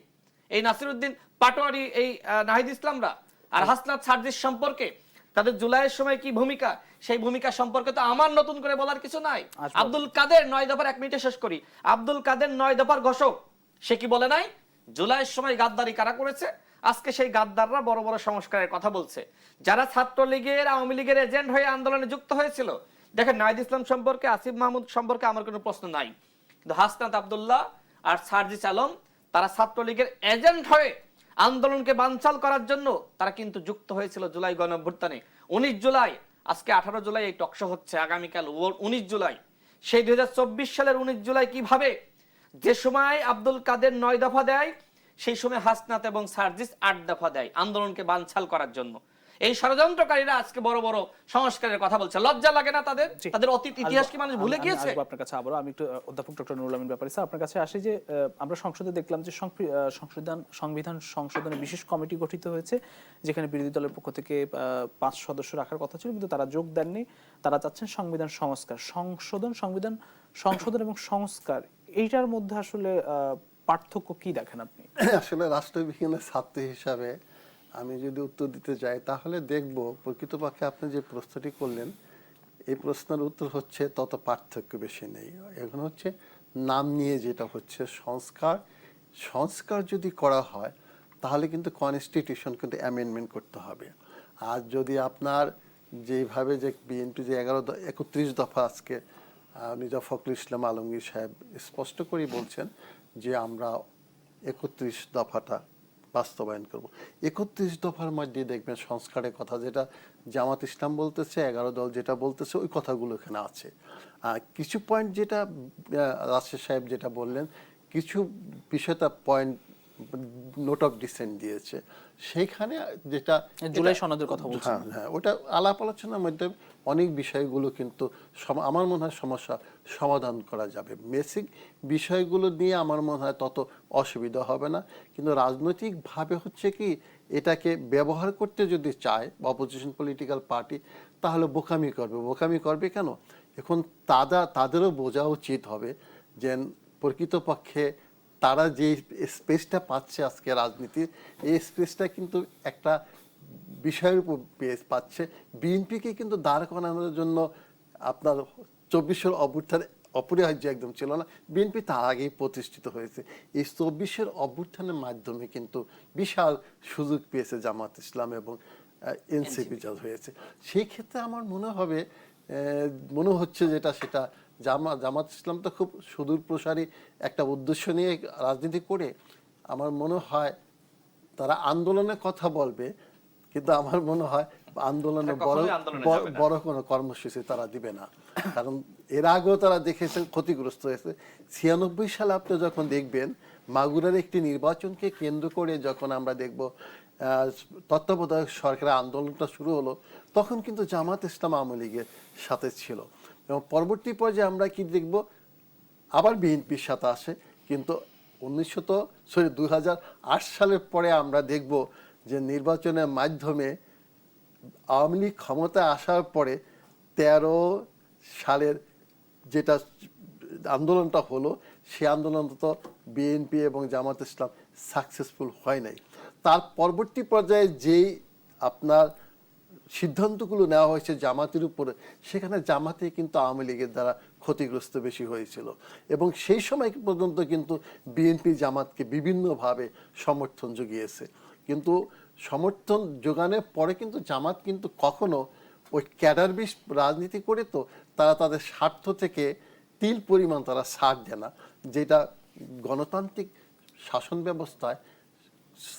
এই নাসিরউদ্দিন পাটোয়ারি, এই নাহিদ ইসলামরা। আর হাসনাত সার্জিস সম্পর্কে তাদের জুলাইয়ের সময় কি ভূমিকা, সেই ভূমিকা সম্পর্কে তো আমার নতুন করে বলার কিছু নাই। আব্দুল কাদের 9 দফার, 1 মিনিটে শেষ করি, আব্দুল কাদের 9 দফার ঘোষক, সে কি বলে নাই জুলাইয়ের সময় গাদ্দারি কারা করেছে? আজকে সেই গাদ্দাররা বড় বড় সংস্কারের কথা বলছে, যারা ছাত্রলীগের, আওয়ামী লীগের এজেন্ট হয়ে আন্দোলনে যুক্ত হয়েছিল। দেখেন, নাহিদ ইসলাম সম্পর্কে, আসিফ মাহমুদ সম্পর্কে আমার কোনো প্রশ্ন নাই, কিন্তু হাসনাত আব্দুল্লাহ আর সার্জিস আলম তারা ছাত্রলীগের এজেন্ট হয়ে আন্দোলনকে বানচাল করার জন্য তারা কিন্তু যুক্ত হয়েছিল জুলাই গণঅভ্যুত্থানে। 19 জুলাই, আজকে 18 জুলাই এই টকশো হচ্ছে, আগামীকাল 19 জুলাই। সেই 2024 সালের 19 জুলাই কিভাবে, যে সময় আব্দুল কাদের 9 দফা দেয়, সেই সময় হাসনাত এবং সার্জিস 8 দফা দেয় আন্দোলনকে বানচাল করার জন্য। এই ষড়যন্ত্রকারীরা আজকে বড় বড় সংস্কারের কথা বলছে, লজ্জা লাগে না তাদের? তাদের অতীত ইতিহাস কি মানুষ ভুলে গিয়েছে? আপনার কাছে আবারও আমি একটু অধ্যাপক ডক্টর নুরুল আমিন ব্যাপারী স্যার আপনার কাছে আসি যে আমরা সংসদে দেখলাম যে সংবিধান সংশোধনের বিশেষ কমিটি গঠিত হয়েছে, যেখানে বিরোধী দলের পক্ষ থেকে 5 সদস্য রাখার কথা ছিল, কিন্তু তারা যোগ দেননি। তারা চাচ্ছেন সংবিধান সংস্কার, সংবিধান সংশোধন এবং সংস্কার, এইটার মধ্যে আসলে পার্থক্য কি দেখেন আপনি? আসলে রাষ্ট্রবিজ্ঞানের ছাত্র হিসাবে আমি যদি উত্তর দিতে যাই, তাহলে দেখব প্রকৃতপক্ষে আপনি যে প্রশ্নটি করলেন, এই প্রশ্নের উত্তর হচ্ছে তত পার্থক্য বেশি নেই। এখন হচ্ছে নাম নিয়ে যেটা হচ্ছে সংস্কার যদি করা হয় তাহলে কিন্তু কনস্টিটিউশন কিন্তু অ্যামেন্ডমেন্ট করতে হবে। আর যদি আপনার যেভাবে যে বিএনপি যে 31 দফা, আজকে মির্জা ফখরুল ইসলাম আলমগীর সাহেব স্পষ্ট করেই বলছেন যে আমরা 31 দফাটা বাস্তবায়ন করব। 31 দফার মধ্যে দেখবেন সংস্কারের কথা, যেটা জামাত ইসলাম বলতেছে, 11 দল যেটা বলতেছে, ওই কথাগুলো এখানে আছে। কিছু পয়েন্ট যেটা রাশেদ সাহেব যেটা বললেন, কিছু বিষয়টা পয়েন্ট নোট অফ ডিসেন্ট দিয়েছে, সেইখানে যেটা জুলাই সনদের কথা বলছেন। হ্যাঁ, ওটা আলাপ আলোচনার মধ্যে অনেক বিষয়গুলো কিন্তু আমার মনে হয় সমস্যা সমাধান করা যাবে। বেসিক বিষয়গুলো নিয়ে আমার মনে হয় তত অসুবিধা হবে না, কিন্তু রাজনৈতিকভাবে হচ্ছে কি, এটাকে ব্যবহার করতে যদি চায় অপোজিশন পলিটিক্যাল পার্টি, তাহলে বোকামি করবে কেন? এখন তাদেরও বোঝা উচিত হবে যে প্রকৃতপক্ষে তারা যে স্পেসটা পাচ্ছে আজকে রাজনীতির, এই স্পেসটা কিন্তু একটা বিষয়ের উপর বেস পাচ্ছে। বিএনপিকে কিন্তু দাঁড় করানোর জন্য আপনার 24-এর অভ্যুত্থান অপরিহার্য একদম ছিল না, বিএনপি তার আগেই প্রতিষ্ঠিত হয়েছে। এই 24-এর অভ্যুত্থানের মাধ্যমে কিন্তু বিশাল সুযোগ পেয়েছে জামাত ইসলাম এবং এনসিপি যা হয়েছে। সেই ক্ষেত্রে আমার মনে হচ্ছে যেটা সেটা জামাত ইসলাম তো খুব সুদূর প্রসারী একটা উদ্দেশ্য নিয়ে রাজনীতি করে, আমার মনে হয় তারা আন্দোলনের কথা বলবে, কিন্তু আমার মনে হয় আন্দোলনে তারা কখনোই আন্দোলনে যাবে না। বড় কোনো কর্মসূচি তারা দিবে না, কারণ এর আগেও তারা দেখেছে ক্ষতিগ্রস্ত হয়েছে। 96 সালে আপনি যখন দেখবেন মাগুরার একটি নির্বাচনকে কেন্দ্র করে যখন আমরা দেখব তত্ত্বাবধায়ক সরকারের আন্দোলনটা শুরু হলো, তখন কিন্তু জামাত ইসলাম আওয়ামী লীগের সাথে ছিল, এবং পরবর্তী পর্যায়ে আমরা কি দেখব, আবার বিএনপির সাথে আসে। কিন্তু 2008 সালের পরে আমরা দেখব যে নির্বাচনের মাধ্যমে আওয়ামী লীগ ক্ষমতায় আসার পরে 13 সালের যেটা আন্দোলনটা হলো, সেই আন্দোলনটা তো বিএনপি এবং জামাত ইসলাম সাকসেসফুল হয় নাই। তার পরবর্তী পর্যায়ে যেই আপনার সিদ্ধান্তগুলো নেওয়া হয়েছে জামাতের উপরে, সেখানে জামাতে কিন্তু আওয়ামী লীগের দ্বারা ক্ষতিগ্রস্ত বেশি হয়েছিল, এবং সেই সময় পর্যন্ত কিন্তু বিএনপি জামাতকে বিভিন্নভাবে সমর্থন জুগিয়েছে। কিন্তু সমর্থন যোগানোর পরে কিন্তু জামাত কিন্তু কখনো ওই ক্যাডার বিষ রাজনীতি করে, তো তারা তাদের স্বার্থ থেকে তিল পরিমাণ তারা ছাড় দেয় না, যেটা গণতান্ত্রিক শাসন ব্যবস্থায়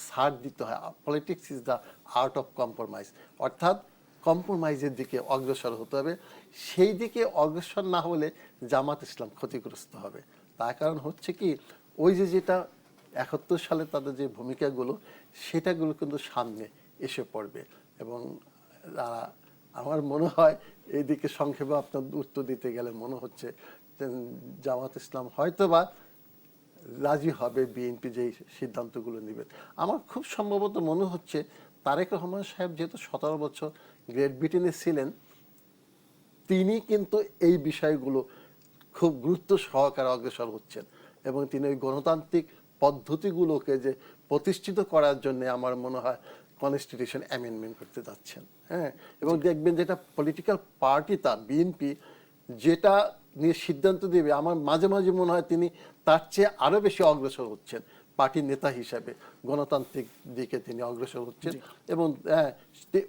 ছাড় দিতে হয়। Politics is the art of compromise, অর্থাৎ কম্প্রোমাইজের দিকে অগ্রসর হতে হবে। সেই দিকে অগ্রসর না হলে জামাত ইসলাম ক্ষতিগ্রস্ত হবে। তার কারণ হচ্ছে কি, ওই যে যেটা 71 সালে তাদের যে ভূমিকাগুলো, সেটাগুলো কিন্তু সামনে এসে পড়বে, এবং আমার মনে হয় এইদিকে সংক্ষেপে আপনার উত্তর দিতে গেলে মনে হচ্ছে যে জামাত ইসলাম হয়তোবা রাজি হবে বিএনপি যেই সিদ্ধান্তগুলো নেবেন। আমার খুব সম্ভবত মনে হচ্ছে তারেক রহমান সাহেব যেহেতু 17 বছর গ্রেট ব্রিটেনে ছিলেন, তিনি কিন্তু এই বিষয়গুলো খুব গুরুত্ব সহকারে অগ্রসর হচ্ছেন, এবং তিনি ওই গণতান্ত্রিক পদ্ধতিগুলোকে যে প্রতিষ্ঠিত করার জন্য আমার মনে হয় কনস্টিটিউশন অ্যামেন্ডমেন্ট করতে যাচ্ছেন। হ্যাঁ, এবং দেখবেন যেটা পলিটিক্যাল পার্টি তার বিএনপি যেটা নিয়ে সিদ্ধান্ত দেবে, আমার মাঝে মাঝে মনে হয় তিনি তার চেয়ে আরো বেশি অগ্রসর হচ্ছেন পার্টির নেতা হিসাবে, গণতান্ত্রিক দিকে তিনি অগ্রসর হচ্ছেন, এবং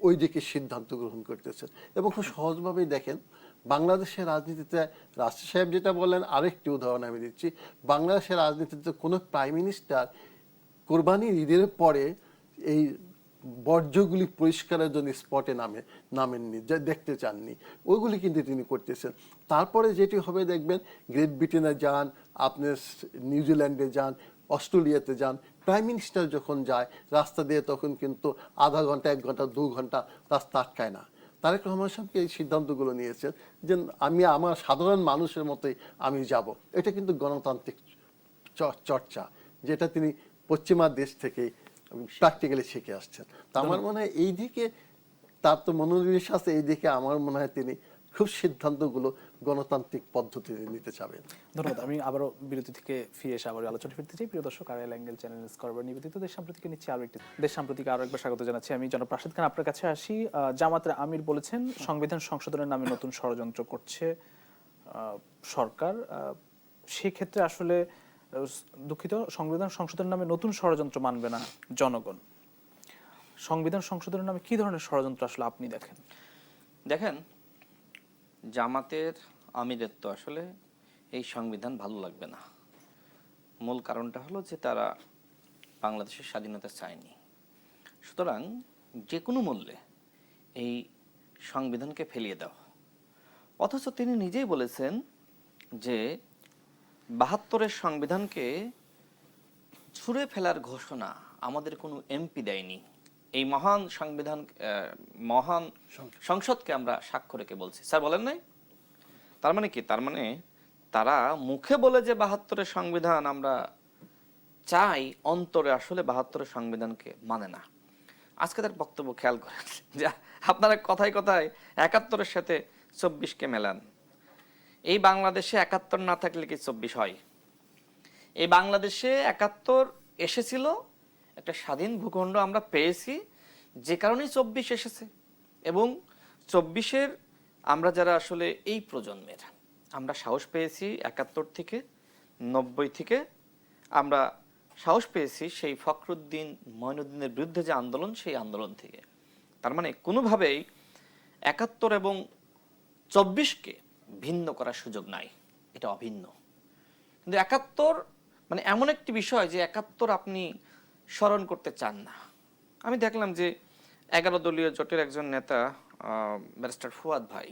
ওই দিকে সিদ্ধান্ত গ্রহণ করতেছেন। এবং খুব সহজভাবেই দেখেন বাংলাদেশের রাজনীতিতে, রাষ্ট্র সাহেব যেটা বললেন, আরেকটি উদাহরণ আমি দিচ্ছি, বাংলাদেশের রাজনীতিতে কোনো প্রাইম মিনিস্টার কোরবানির ঈদের পরে এই বর্জ্যগুলি পরিষ্কারের জন্য স্পটে নামেননি, যা দেখতে চাননি, ওইগুলি কিন্তু তিনি করতেছেন। তারপরে যেটি হবে দেখবেন, গ্রেট ব্রিটেনে যান, আপনি নিউজিল্যান্ডে যান, অস্ট্রেলিয়াতে যান, প্রাইম মিনিস্টার যখন যায় রাস্তা দিয়ে, তখন কিন্তু আধা ঘন্টা, 1 ঘন্টা, 2 ঘন্টা রাস্তা আটকায় না। তারেক রহমান সাহেবকে এই সিদ্ধান্তগুলো নিয়েছেন যে আমি আমার সাধারণ মানুষের মতোই আমি যাব। এটা কিন্তু গণতান্ত্রিক চর্চা, যেটা তিনি পশ্চিমা দেশ থেকে প্র্যাকটিক্যালি শিখে আসছেন। তা আমার মনে হয় এই দিকে তার তো মনোনিবেশ আছে, এই দিকে আমার মনে হয় তিনি খুব সিদ্ধান্তগুলো গণতান্ত্রিক পদ্ধতিতে নিতে চাবেন। ধন্যবাদ। আমি আবারও বিরতি থেকে ফিরে এসে আবার আলোচনা ফিরতে চাই। প্রিয় দর্শক, আড়াই অ্যাঙ্গেল চ্যানেল স্কয়ার নিবেদিত দেশ সাম্প্রতিকে নিচ্ছে আরো একটি দেশ সাম্প্রতিকে আরো একবার স্বাগত জানাচ্ছি। আমি জনাব রাশেদ খান, আপনার কাছে আসি। জামাতের আমির বলেছেন সংবিধান সংশোধনের নামে নতুন ষড়যন্ত্র করছে সরকার। সেক্ষেত্রে আসলে দুঃখিত, সংবিধান সংশোধনের নামে নতুন ষড়যন্ত্র মানবে না জনগণ। সংবিধান সংশোধনের নামে কি ধরনের ষড়যন্ত্র আসলে আপনি দেখেন? দেখেন, জামাতের আমিরের তো আসলে এই সংবিধান ভালো লাগবে না। মূল কারণটা হলো যে তারা বাংলাদেশের স্বাধীনতা চায়নি। সুতরাং যে কোনো মূল্যে এই সংবিধানকে ফেলিয়ে দাও। অথচ তিনি নিজেই বলেছেন যে 72-এর সংবিধানকে ছুঁড়ে ফেলার ঘোষণা আমাদের কোনো এমপি দেয়নি। এই মহান সংবিধান, মহান সংসদকে আমরা সাক্ষ্য রেখে বলছি। স্যার বলেন নাই? তার মানে কি? তার মানে তারা মুখে বলে যে 72-এর সংবিধান আমরা চাই, অন্তরে আসলে 72-এর সংবিধানকে মানে না। আজকে তার বক্তব্য খেয়াল করেন যে আপনারা কথায় কথায় 71-এর সাথে 24-কে মেলান। এই বাংলাদেশে 71 না থাকলে কি 24 হয়? এই বাংলাদেশে 71 এসেছিল, একটা স্বাধীন ভূখণ্ড আমরা পেয়েছি, যে কারণেই 24 এসেছে। এবং 24-এর আমরা যারা আসলে এই প্রজন্মের, আমরা সাহস পেয়েছি 71 থেকে, 90 থেকে আমরা সাহস পেয়েছি সেই ফখরুদ্দিন মঈনুদ্দিনের বিরুদ্ধে যে আন্দোলন, সেই আন্দোলন থেকে। তার মানে কোনোভাবেই 71 এবং 24-কে ভিন্ন করার সুযোগ নাই, এটা অভিন্ন। কিন্তু 71 মানে এমন একটি বিষয় যে 71 আপনি স্মরণ করতে চান না। আমি দেখলাম যে 11 দলীয় জোটের একজন নেতা ব্যারিস্টার ফুয়াদ ভাই,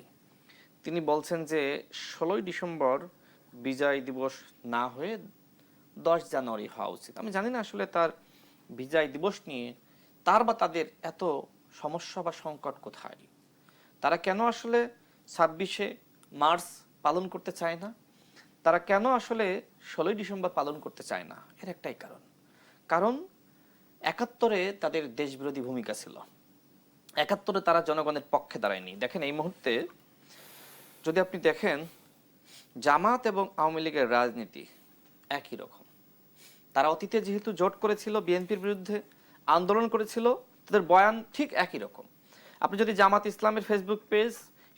তিনি বলছেন যে 16ই ডিসেম্বর বিজয় দিবস না হয়ে 10 জানুয়ারি হওয়া উচিত। আমি জানি না আসলে তার বিজয় দিবস নিয়ে তার বা তাদের এত সমস্যা বা সংকট কোথায়। তারা কেন আসলে 26শে মার্চ পালন করতে চায় না? তারা কেন আসলে 16ই ডিসেম্বর পালন করতে চায় না? এর একটাই কারণ 71-এ তাদের দেশবিরোধী ভূমিকা ছিল। 71-এ তারা জনগণের পক্ষে দাঁড়ায়নি। দেখেন এই মুহূর্তে যদি আপনি দেখেন জামাত এবং আওয়ামী লীগের রাজনীতি একই রকম। তারা অতীতে যেহেতু জোট করেছিল, বিএনপির বিরুদ্ধে আন্দোলন করেছিল, তাদের বয়ান ঠিক একই রকম। আপনি যদি জামাত ইসলামের ফেসবুক পেজ,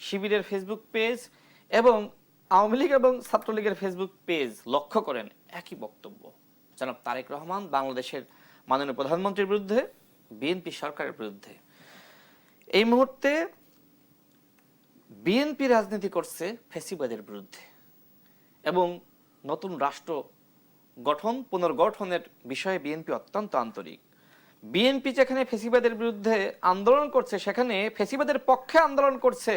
শিবিরের ফেসবুক পেজ এবং আওয়ামী লীগ এবং ছাত্রলীগের ফেসবুক পেজ লক্ষ্য করেন, একই বক্তব্য। জনাব তারেক রহমান বাংলাদেশের মাননীয় প্রধানমন্ত্রীর বিরুদ্ধে, বিএনপি সরকারের বিরুদ্ধে। এই মুহূর্তে বিএনপি রাজনীতি করছে ফ্যাসিবাদের বিরুদ্ধে এবং নতুন রাষ্ট্র গঠন পুনর্গঠনের বিষয়ে বিএনপি অত্যন্ত আন্তরিক। বিএনপি যেখানে ফ্যাসিবাদের বিরুদ্ধে আন্দোলন করছে, সেখানে ফ্যাসিবাদের পক্ষে আন্দোলন করছে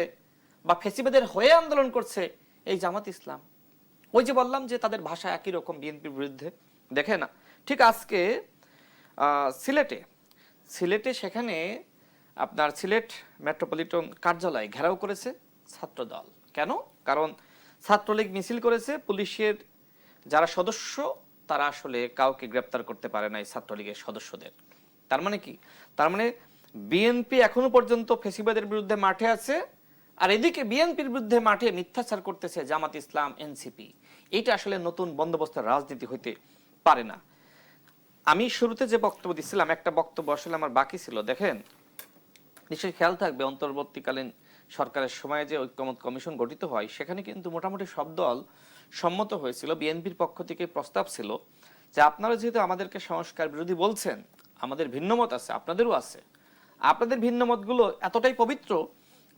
বা ফ্যাসিবাদের হয়ে আন্দোলন করছে এই জামাত ইসলাম। ওই যে বললাম যে তাদের ভাষা একই রকম বিএনপির বিরুদ্ধে। দেখে না, ঠিক আজকে সিলেটে সেখানে আপনার সিলেট মেট্রোপলিটন কার্যালয় ঘেরাও করেছে ছাত্রদল। কেন? কারণ ছাত্রলীগ মিছিল করেছে, পুলিশের যারা সদস্য তারা আসলে কাউকে গ্রেপ্তার করতে পারে না এই ছাত্রলীগের সদস্যদের। তার মানে কি? তার মানে বিএনপি এখনো পর্যন্ত ফ্যাসিবাদের বিরুদ্ধে মাঠে আছে, আর এদিকে বিএনপির বিরুদ্ধে মাঠে মিথ্যাচার করতেছে জামাত ইসলাম, এনসিপি। এটা আসলে নতুন বন্দোবস্তের রাজনীতি হইতে পারে না। আমি শুরুতে যে বক্তব্য দিচ্ছিলাম, একটা বক্তব্য আসলে আমার বাকি ছিল। দেখেন, নিশ্চয়ই খেয়াল থাকবে অন্তর্বর্তীকালীন সরকারের সময়ে যে ঐক্যমত কমিশন গঠিত হয়, সেখানে কিন্তু মোটামুটি সব দল সম্মত হয়েছিল। বিএনপির পক্ষ থেকে প্রস্তাব ছিল যে আপনারা যেহেতু আমাদেরকে সংস্কার বিরোধী বলছেন, আমাদের ভিন্নমত আছে, আপনাদেরও আছে। আপনাদের ভিন্নমতগুলো এতটাই পবিত্র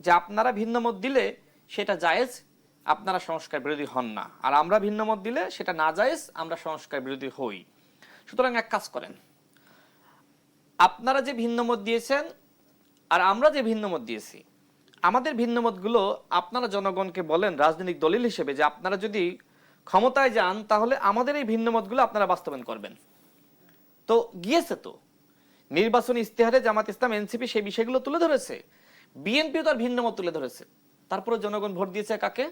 যে আপনারা ভিন্নমত দিলে সেটা জায়েজ, আপনারা সংস্কার বিরোধী হন না, আর আমরা ভিন্নমত দিলে সেটা না জায়েজ, আমরা সংস্কার বিরোধী হই। সুতরাং এক কাজ করেন, আপনারা যে ভিন্নমত দিয়েছেন আর আমরা যে ভিন্নমত দিয়েছি, আমাদের ভিন্নমতগুলো আপনারা জনগণকে বলেন রাজনৈতিক দলিল হিসেবে যে আপনারা যদি ক্ষমতায় যান তাহলে আমাদের এই ভিন্নমতগুলো আপনারা বাস্তবায়ন করবেন। তো গিয়েছে তো নির্বাচনী ইস্তেহারে জামাত ইসলাম, এনসিপি সেই বিষয়গুলো তুলে ধরেছে, বিএনপিও তার ভিন্নমত তুলে ধরেছে। তারপরে জনগণ ভোট দিয়েছে কাকে?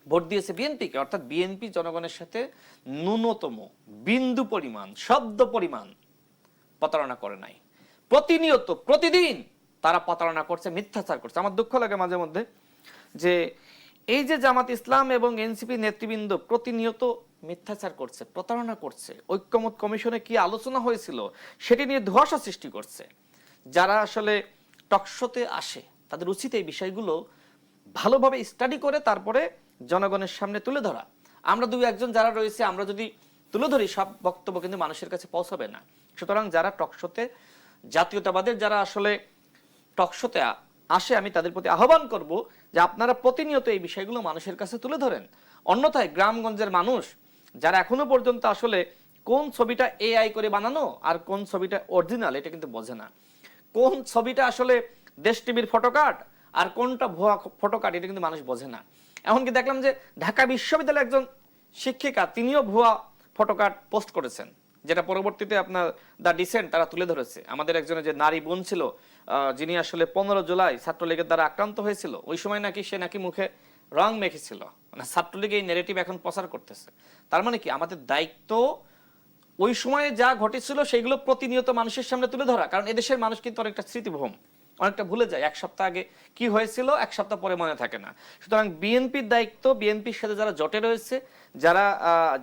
ভোট দিয়েছে বিএনপিকে। অর্থাৎ বিএনপি জনগণের সাথে ন্যূনতম বিন্দু পরিমাণ, শব্দ পরিমাণ প্রতারণা করে নাই। প্রতিনিয়ত প্রতিদিন তারা প্রতারণা করছে, মিথ্যাচার করছে। আমার দুঃখ লাগে মাঝে মধ্যে যে এই যে জামাত ইসলাম এবং এনসিপি নেতৃবৃন্দ প্রতিনিয়ত মিথ্যাচার করছে, প্রতারণা করছে। ঐক্যমত কমিশনে কি আলোচনা হয়েছিল সেটি নিয়ে ধোঁয়াশা সৃষ্টি করছে। যারা আসলে টকশোতে আসে তাদের উচিত এই বিষয়গুলো ভালোভাবে স্টাডি করে তারপরে জনগণের সামনে তুলে ধরা। আমরা দুই একজন যারা রয়েছে, আমরা যদি তুলে ধরি, সব বক্তব্য কিন্তু মানুষের কাছে পৌঁছাবে না। সুতরাং যারা টকশোতে, জাতীয়তাবাদের যারা আসলে টকশোতে আসে, আমি তাদের প্রতি আহ্বান করব যে আপনারা প্রতিনিয়ত এই বিষয়গুলো মানুষের কাছে তুলে ধরেন। অন্যথায় গ্রামগঞ্জের মানুষ যারা এখনো পর্যন্ত আসলে কোন ছবিটা এআই করে বানানো আর কোন ছবিটা অরিজিনাল এটা কিন্তু বোঝে না, কোন ছবিটা আসলে দেশ টিভির ফটোকার্ড আর কোনটা ভুয়া ফটোকার্ড এটা কিন্তু মানুষ বোঝে না। এমনকি দেখলাম যে ঢাকা বিশ্ববিদ্যালয়ের একজন শিক্ষিকা তিনিও ভুয়া ফটোকার্ড পোস্ট করেছেন, যেটা পরবর্তীতে আপনার দ্য ডিসেন্ট তারা তুলে ধরেছে। আমাদের একজনের যে নারী বোন ছিল, যিনি আসলে 15 জুলাই ছাত্রলীগের দ্বারা আক্রান্ত হয়েছিল, ওই সময় নাকি সে নাকি মুখে রং মেখেছিল। মানে ছাত্রলীগ এই নেগেটিভ এখন প্রচার করতেছে। তার মানে কি আমাদের দায়িত্ব ওই সময়ে যা ঘটেছিল সেগুলো প্রতিনিয়ত মানুষের সামনে তুলে ধরা। কারণ এদেশের মানুষ কিন্তু অনেকটা স্মৃতিভ্রম, অনেকটা ভুলে যায়। এক সপ্তাহ আগে কি হয়েছিল এক সপ্তাহ পরে মনে থাকে না। সুতরাং বিএনপির দায়িত্ব, বিএনপির সাথে যারা জোটে রয়েছে, যারা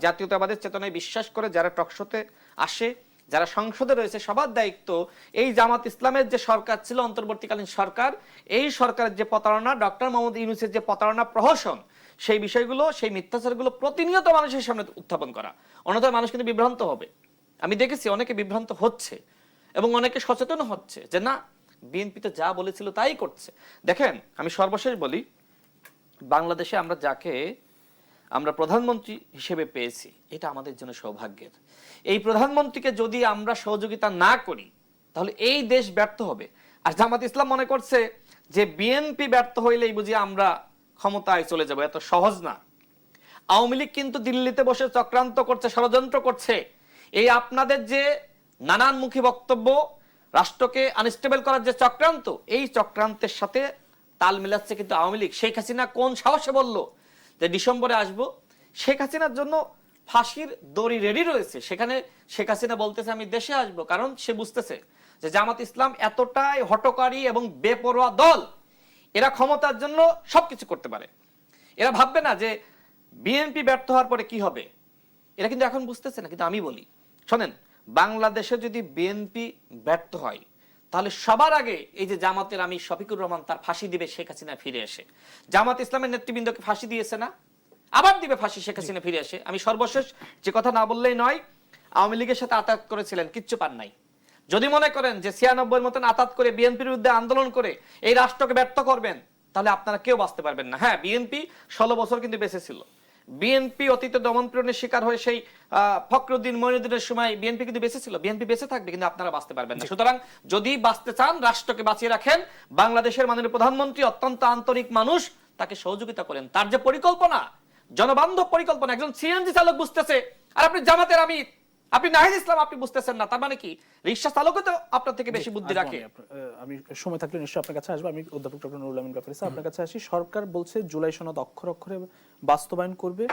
জাতীয়তাবাদের চেতনায় বিশ্বাস করে, যারা টকশোতে আসে, যারা সংসদে রয়েছে, সবার দায়িত্ব এই জামাত ইসলামের যে সরকার ছিল অন্তর্বর্তীকালীন সরকার, এই সরকারের যে প্রতারণা, ডক্টর মোহাম্মদ ইউনূসের যে প্রতারণা প্রহসন, সেই বিষয়গুলো, সেই মিথ্যাচারগুলো প্রতিনিয়ত মানুষের সামনে উত্থাপন করা। অন্যথায় মানুষ কিন্তু বিভ্রান্ত হবে। আমি দেখেছি অনেকে বিভ্রান্ত হচ্ছে এবং অনেকে সচেতন হচ্ছে যে না, বিএনপি তো যা বলেছিল তাই করছে। দেখেন, আমি সর্বশেষ বলি, বাংলাদেশে আমরা যাকে আমরা প্রধানমন্ত্রী হিসেবে পেয়েছি, এটা আমাদের জন্য সৌভাগ্যের। এই প্রধানমন্ত্রীকে যদি আমরা সহযোগিতা না করি তাহলে এই দেশ ব্যর্থ হবে। আর জামাত ইসলাম মনে করছে যে বিএনপি ব্যর্থ হইলেই বুঝি আমরা ক্ষমতায় চলে যাব। এত সহজ না। আওয়ামী লীগ কিন্তু দিল্লিতে বসে চক্রান্ত করছে, ষড়যন্ত্র করছে। এই আপনাদের যে নানানমুখী বক্তব্য, রাষ্ট্রকে আনস্টেবল করার যে চক্রান্ত, এই চক্রান্তের সাথে তাল মিলাচ্ছে কিন্তু আওয়ামী লীগ। শেখ হাসিনা কোন সাহসে বলল যে ডিসেম্বরে আসব? শেখ হাসিনার জন্য ফাঁসির দড়ি রেডি রয়েছে। সেখানে শেখ হাসিনা বলতেছে আমি দেশে আসব, কারণ সে বুঝতেছে যে জামাত ইসলাম এতটাই হটকারী এবং বেপরোয়া দল, এরা ক্ষমতার জন্য সবকিছু করতে পারে। এরা ভাববে না যে বিএনপি ব্যর্থ হওয়ার পরে কি হবে। এরা কিন্তু এখন বুঝতেছে না। কিন্তু আমি বলি, শোনেন, বাংলাদেশে যদি বিএনপি ব্যর্থ হয় তাহলে সবার আগে এই যে জামাতের আমি শফিকুর রহমান তার ফাঁসি দিবে শেখ হাসিনা ফিরে এসে। জামাত ইসলামের নেতৃবৃন্দকে ফাঁসি দিয়েছে না, আবার দিবে ফাঁসি শেখ হাসিনা ফিরে এসে। আমি সর্বশেষ যে কথা না বললেই নয়, আওয়ামী লীগের সাথে আতাত করেছিলেন, কিচ্ছু পান নাই। যদি মনে করেন যে 96 মতন আতাত করে বিএনপির বিরুদ্ধে আন্দোলন করে এই রাষ্ট্রকে ব্যর্থ করবেন, তাহলে আপনারা কেউ বাঁচতে পারবেন না। হ্যাঁ, বিএনপি 16 বছর কিন্তু বেঁচে ছিল। বিএনপি অতীতে দমন পীড়নের শিকার হয়ে সেই ফখরুদ্দিন মঈনুদ্দিনের সময় বিএনপি কিন্তু বেঁচে ছিল। বিএনপি বেঁচে থাকবে, কিন্তু আপনারা বাঁচতে পারবেন না। সুতরাং যদি বাঁচতে চান, রাষ্ট্রকে বাঁচিয়ে রাখেন, বাংলাদেশের মাননীয় প্রধানমন্ত্রী অত্যন্ত আন্তরিক মানুষ, তাকে সহযোগিতা করেন। তার যে পরিকল্পনা, জনবান্ধব পরিকল্পনা, একজন সিএনজি চালক বুঝতেছে, আর আপনি জামাতের আমির, আপনি নাহিদ ইসলাম, আপনি বুঝতেছেন না। তার মানে কি রিকশা চালকও তো আপনার থেকে বেশি বুদ্ধি রাখে। আমি সময় থাকলে নিশ্চয়ই আপনার কাছে আসবো। আমি অধ্যাপক ডক্টর নুরুল আমিন ব্যাপারে আপনার কাছে আসি। সরকার বলছে জুলাই সনদ অক্ষরে অক্ষরে বাস্তবায়ন করবে।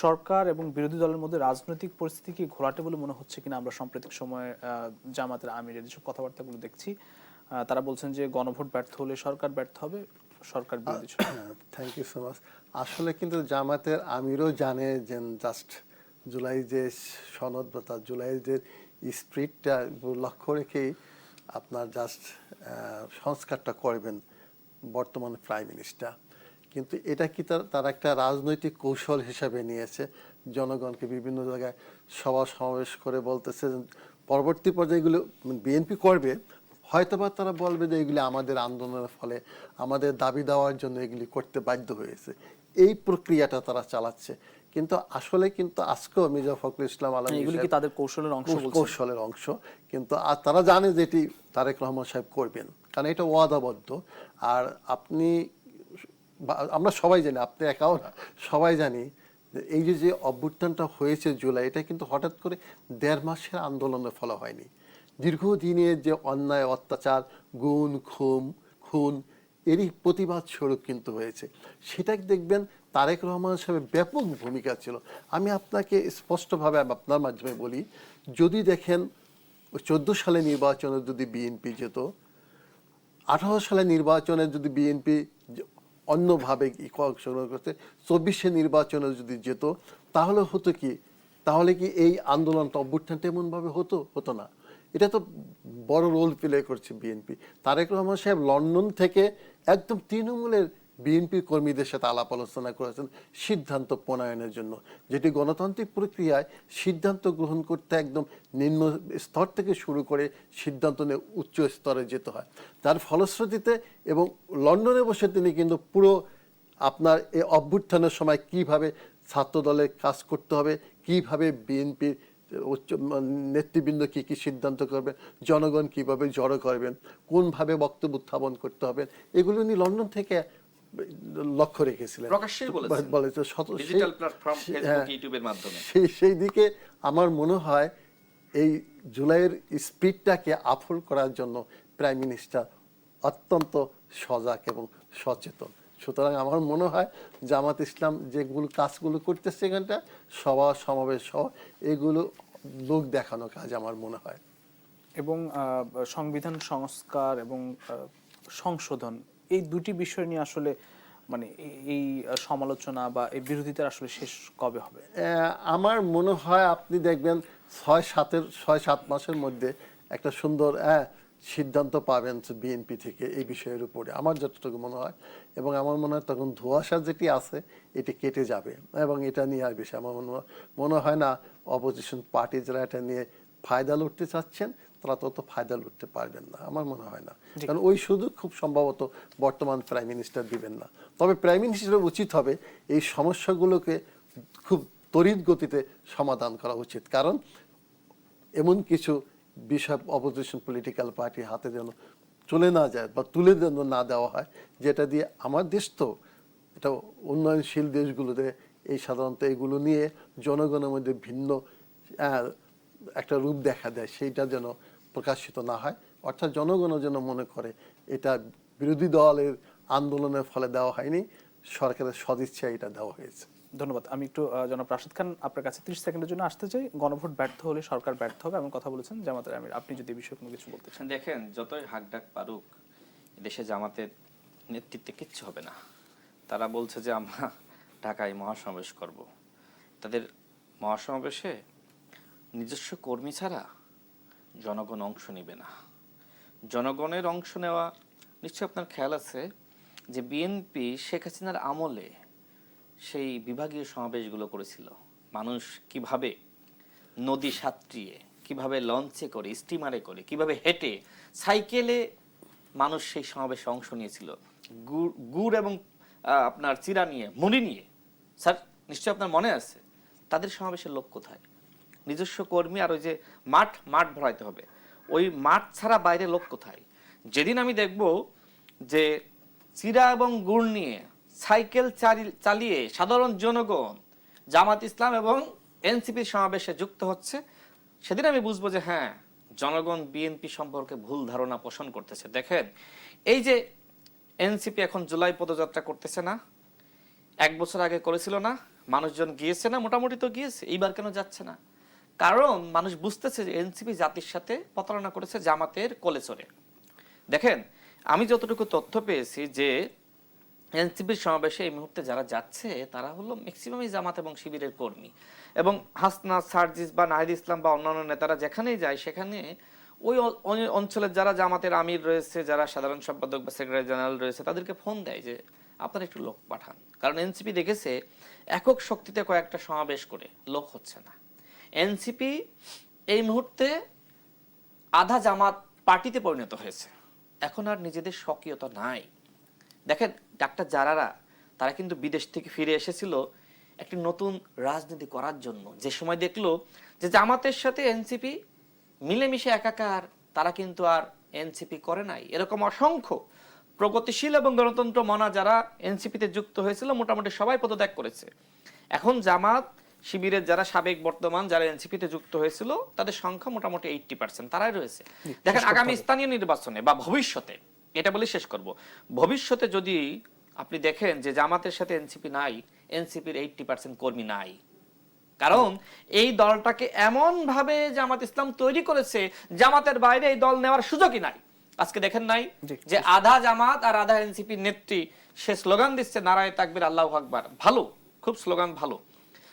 সরকার এবং বিরোধী দলের মধ্যে রাজনৈতিক পরিস্থিতি কি ঘোলাটে বলে মনে হচ্ছে কিনা? আমরা সাম্প্রতিক সময়ে জামাতের আমিরের যেসব কথাবার্তাগুলো দেখছি, তারা বলছেন যে গণভোট ব্যর্থ হলে সরকার ব্যর্থ হবে, সরকার বিরোধী। Thank you so much. আসলে কিন্তু জামাতের আমিরও জানে যে জাস্ট জুলাই যে সনদ বা তার জুলাইয়ের যে স্পিরিটটা লক্ষ্য রেখেই আপনার জাস্ট সংস্কারটা করবেন বর্তমান প্রাইম মিনিস্টার। কিন্তু এটা কি তার একটা রাজনৈতিক কৌশল হিসাবে নিয়েছে, জনগণকে বিভিন্ন জায়গায় সভা সমাবেশ করে বলতেছে পরবর্তী পর্যায়েগুলো বিএনপি করবে, হয়তোবা তারা বলবে যে এগুলি আমাদের আন্দোলনের ফলে, আমাদের দাবি দেওয়ার জন্য এগুলি করতে বাধ্য হয়েছে। এই প্রক্রিয়াটা তারা চালাচ্ছে। কিন্তু আসলে কিন্তু আজকেও মির্জা ফখরুল ইসলাম আলমগীর এগুলি কি তাদের কৌশলের অংশ? কৌশলের অংশ। কিন্তু আর তারা জানে যে এটি তারেক রহমান সাহেব করবেন, কারণ এটা ওয়াদাবদ্ধ। আর আপনি, আমরা সবাই জানি, আপনি একাও না, সবাই জানি যে এই যে অভ্যুত্থানটা হয়েছে জুলাই, এটা কিন্তু হঠাৎ করে 1.5 মাসের আন্দোলনের ফলে হয়নি। দীর্ঘদিনের যে অন্যায় অত্যাচার, খুন এরই প্রতিবাদ স্বরূপ কিন্তু হয়েছে। সেটা দেখবেন তারেক রহমান সাহেবের ব্যাপক ভূমিকা ছিল। আমি আপনাকে স্পষ্টভাবে আপনার মাধ্যমে বলি, যদি দেখেন 14 সালে নির্বাচনে যদি বিএনপি যেত, 18 সালে নির্বাচনে যদি বিএনপি অন্যভাবে অংশগ্রহণ করতে, 24 নির্বাচনে যদি যেত, তাহলে হতো কি? তাহলে কি এই আন্দোলনটা অভ্যুত্থানটা এমনভাবে হতো না। এটা তো বড় রোল প্লে করছে বিএনপি। তারেক রহমান সাহেব লন্ডন থেকে একদম তৃণমূলের বিএনপি কর্মীদের সাথে আলাপ আলোচনা করেছেন সিদ্ধান্ত প্রণয়নের জন্য, যেটি গণতান্ত্রিক প্রক্রিয়ায় সিদ্ধান্ত গ্রহণ করতে একদম নিম্ন স্তর থেকে শুরু করে সিদ্ধান্ত নিয়ে উচ্চ স্তরে যেতে হয়। তার ফলশ্রুতিতে এবং লন্ডনে বসে তিনি কিন্তু পুরো আপনার এই অভ্যুত্থানের সময় কিভাবে ছাত্র দলের কাজ করতে হবে, কিভাবে বিএনপির উচ্চ নেতৃবৃন্দ কি কি সিদ্ধান্ত করবেন, জনগণ কিভাবে জড়ো করবেন, কোনভাবে বক্তব্য উত্থাপন করতে হবে, এগুলো উনি লন্ডন থেকে লক্ষ্য রেখেছিলেন। সেই দিকে আমার মনে হয় এই জুলাইয়ের স্পিরিটটাকে আফল করার জন্য প্রাইম মিনিস্টার অত্যন্ত সজাগ এবং সচেতন। সুতরাং আমার মনে হয় জামাত ইসলাম যেগুলো কাজগুলো করতেছে, এখানটা সভা সমাবেশ সহ এগুলো লোক দেখানো কাজ আমার মনে হয়। এবং সংবিধান সংস্কার এবং সংশোধন, এই দুটি বিষয় নিয়ে আসলে মানে এই সমালোচনা বা এই বিরোধিতার আসলে শেষ কবে হবে? আমার মনে হয় আপনি দেখবেন 6-7 মাসের মধ্যে একটা সুন্দর সিদ্ধান্ত পাবেন বিএনপি থেকে এই বিষয়ের উপরে, আমার যতটুকু মনে হয়। এবং আমার মনে হয় তখন ধোঁয়াশা যেটি আছে এটি কেটে যাবে এবং এটা নিয়ে আর বেশি আমার মনে হয় না অপোজিশন পার্টি যারা এটা নিয়ে ফায়দা লুটতে চাচ্ছেন তারা তত ফায়দা লুটতে পারবেন না, আমার মনে হয় না। কারণ ওই সুযোগ খুব সম্ভবত বর্তমান প্রাইম মিনিস্টার দিবেন না। তবে প্রাইম মিনিস্টারের উচিত হবে এই সমস্যাগুলোকে খুব তড়িৎ গতিতে সমাধান করা উচিত, কারণ এমন কিছু বিষয় অপোজিশন পলিটিক্যাল পার্টির হাতে যেন চলে না যায় বা তুলে না দেওয়া হয়, যেটা দিয়ে আমার দেশ তো এটা উন্নয়নশীল দেশগুলোতে এই সাধারণত এগুলো নিয়ে জনগণের মধ্যে ভিন্ন একটা রূপ দেখা দেয়, সেইটা যেন প্রকাশিত না হয়। অর্থাৎ জনগণও যেন মনে করে এটা বিরোধী দলের আন্দোলনের ফলে দেওয়া হয়নি, সরকারের সদিচ্ছায় এটা দেওয়া হয়েছে। ধন্যবাদ। আমি একটু জনাব রাশেদ খান আপনার কাছে 30 সেকেন্ডের জন্য আসতে চাই। গণভোট ব্যর্থ হলে সরকার ব্যর্থ হবে এমন কথা বলেছেন জামাতের আমির, আপনি যদি এই বিষয়ে কোনো কিছু বলতে চান। দেখেন, যতই হাকডাক পারুক, দেশে জামাতের নেতৃত্বে কিচ্ছু হবে না। তারা বলছে যে আমরা ঢাকায় মহাসমাবেশ করব। তাদের মহাসমাবেশে নিজস্ব কর্মী ছাড়া জনগণ অংশ নেবে না। জনগণের অংশ নেওয়া নিশ্চয়ই আপনার খেয়াল আছে যে বিএনপি শেখ হাসিনার আমলে সেই বিভাগীয় সমাবেশগুলো করেছিল। মানুষ কিভাবে নদী সাঁতরিয়ে, কিভাবে লঞ্চে করে, স্টিমারে করে, কিভাবে হেঁটে, সাইকেলে মানুষ সেই সমাবেশে অংশ নিয়েছিল, গুড় এবং আপনার চিরা নিয়ে, মুড়ি নিয়ে। স্যার, নিশ্চয়ই আপনার মনে আছে তাদের সমাবেশের লোক কোথায়? নিজস্ব কর্মী আর ওই যে মাঠ ভরাইতে হবে, ওই মাঠ ছাড়া বাইরে লোক কোথায়? যেদিন আমি দেখব যে চিরা এবং গুড় নিয়ে সাইকেল চালিয়ে সাধারণ জনগণ জামাত ইসলাম এবং এনসিপির সমাবেশে যুক্ত হচ্ছে, সেদিন আমি বুঝবো যে হ্যাঁ, জনগণ বিএনপি সম্পর্কে ভুল ধারণা পোষণ করতেছে। দেখেন, এই যে এনসিপি এখন জুলাই পদযাত্রা করতেছে না, 1 বছর আগে করেছিল না, মানুষজন গিয়েছে না? মোটামুটি তো গিয়েছে, এইবার কেন যাচ্ছে না? কারণ মানুষ বুঝতেছে যে এনসিপি জাতির সাথে প্রতারণা করেছে জামাতের কোলে চড়ে। দেখেন, আমি যতটুকু তথ্য পেয়েছি যে এনসিপির সমাবেশে এই মুহূর্তে যারা যাচ্ছে তারা হলো ম্যাক্সিমামই জামাত এবং শিবিরের কর্মী, এবং হাসনা, সার্জিস বা নাহিদ ইসলাম বা অন্যান্য নেতারা যেখানেই যায় সেখানে ওই অঞ্চলের যারা জামাতের আমির রয়েছে, যারা সাধারণ সম্পাদক বা সেক্রেটারি জেনারেল রয়েছে, তাদেরকে ফোন দেয় যে আপনারা একটু লোক পাঠান। কারণ এনসিপি দেখেছে একক শক্তিতে কয়েকটা সমাবেশ করে লোক হচ্ছে না। এনসিপি এই মুহূর্তে আধা জামাত পার্টিতে পরিণত হয়েছে, এখন আর নিজেদের স্বকীয়তা নাই। দেখেন, ডাক্তার জারারা তারা কিন্তু বিদেশ থেকে ফিরে এসেছিল একটি নতুন রাজনীতি করার জন্য। যে সময় দেখলো যে জামাতের সাথে এনসিপি মিলেমিশে একাকার, তারা কিন্তু আর এনসিপি করে নাই। এরকম অসংখ্য প্রগতিশীল এবং গণতন্ত্র মনা যারা এনসিপিতে যুক্ত হয়েছিল মোটামুটি সবাই পদত্যাগ করেছে। এখন জামাত শিবিরের যারা সাবেক বর্তমান যারা এনসিপিতে যুক্ত হয়েছিল তাদের সংখ্যা মোটামুটি 80% তারাই রয়েছে। দেখেন, আগামী স্থানীয় নির্বাচনে বা ভবিষ্যতে, এটা বলে শেষ করব, ভবিষ্যতে যদি আপনি দেখেন যে জামাতের সাথে এনসিপি নাই, এনসিপির 80% কর্মী নাই। কারণ এই দলটাকে এমন ভাবে জামাত ইসলাম তৈরি করেছে, জামাতের বাইরে এই দল নেওয়ার সুযোগই নাই। আজকে দেখেন নাই যে আধা জামাত আর আধা এনসিপি নেত্রী সে স্লোগান দিচ্ছে নারায়ে তাকবীর আল্লাহু আকবার, ভালো, খুব স্লোগান ভালো।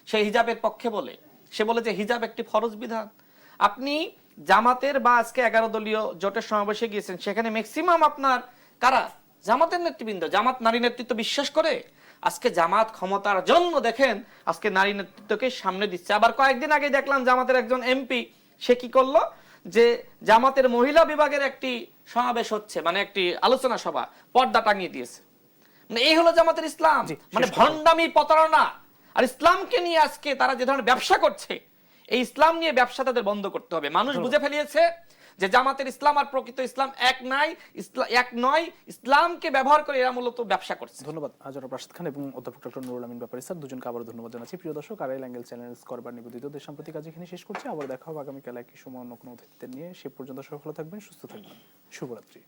সে হিজাবের পক্ষে বলে, সে বলে যে হিজাব একটি ফরজ বিধান। আপনি জামাতের বা আজকে 11 দলীয় জোটের সমাবেশে গিয়েছেন, সেখানে ম্যাক্সিমাম আপনার কারা? জামাতের নেতৃবৃন্দ। জামাত নারী নেতৃত্ব বিশ্বাস করে। আজকে জামাত ক্ষমতার জন্য দেখেন আজকে নারী নেতৃত্বকে সামনে দিচ্ছে। আবার কয়েকদিন আগে দেখলাম জামাতের একজন এমপি সে কি করলো, যে জামাতের মহিলা বিভাগের একটি সমাবেশ হচ্ছে, মানে একটি আলোচনা সভা, পর্দা টাঙিয়ে দিয়েছে। মানে এই হলো জামাতের ইসলাম, মানে ভণ্ডামি, প্রতারণা। আর ইসলামকে নিয়ে আজকে তারা যে ধরনের ব্যবসা করছে, এই ইসলাম নিয়ে ব্যবসা তাদের বন্ধ করতে হবে। মানুষ বুঝে ফেলিয়েছে যে জামাতের ইসলাম আর প্রকৃত ইসলাম এক নয়। ইসলামকে ব্যবহার করে এরা মূলত ব্যবসা করছে। ধন্যবাদ জনাব রাশেদ খান এবং অধ্যাপক ডক্টর নুরুল আমিন ব্যাপারী স্যার, দুজনকে আবার ধন্যবাদ জানাচ্ছি। প্রিয় দর্শক, আড়াই অ্যাঙ্গেল চ্যানেল করবার নিবেদিত দেশ সাম্প্রতিক কাজ এখানে শেষ করছি। আবার দেখা হবে আগামীকাল একই সময় অন্য কোনো অতিথিদের নিয়ে। সে পর্যন্ত সকলে থাকবেন, সুস্থ থাকবেন। শুভরাত্রি।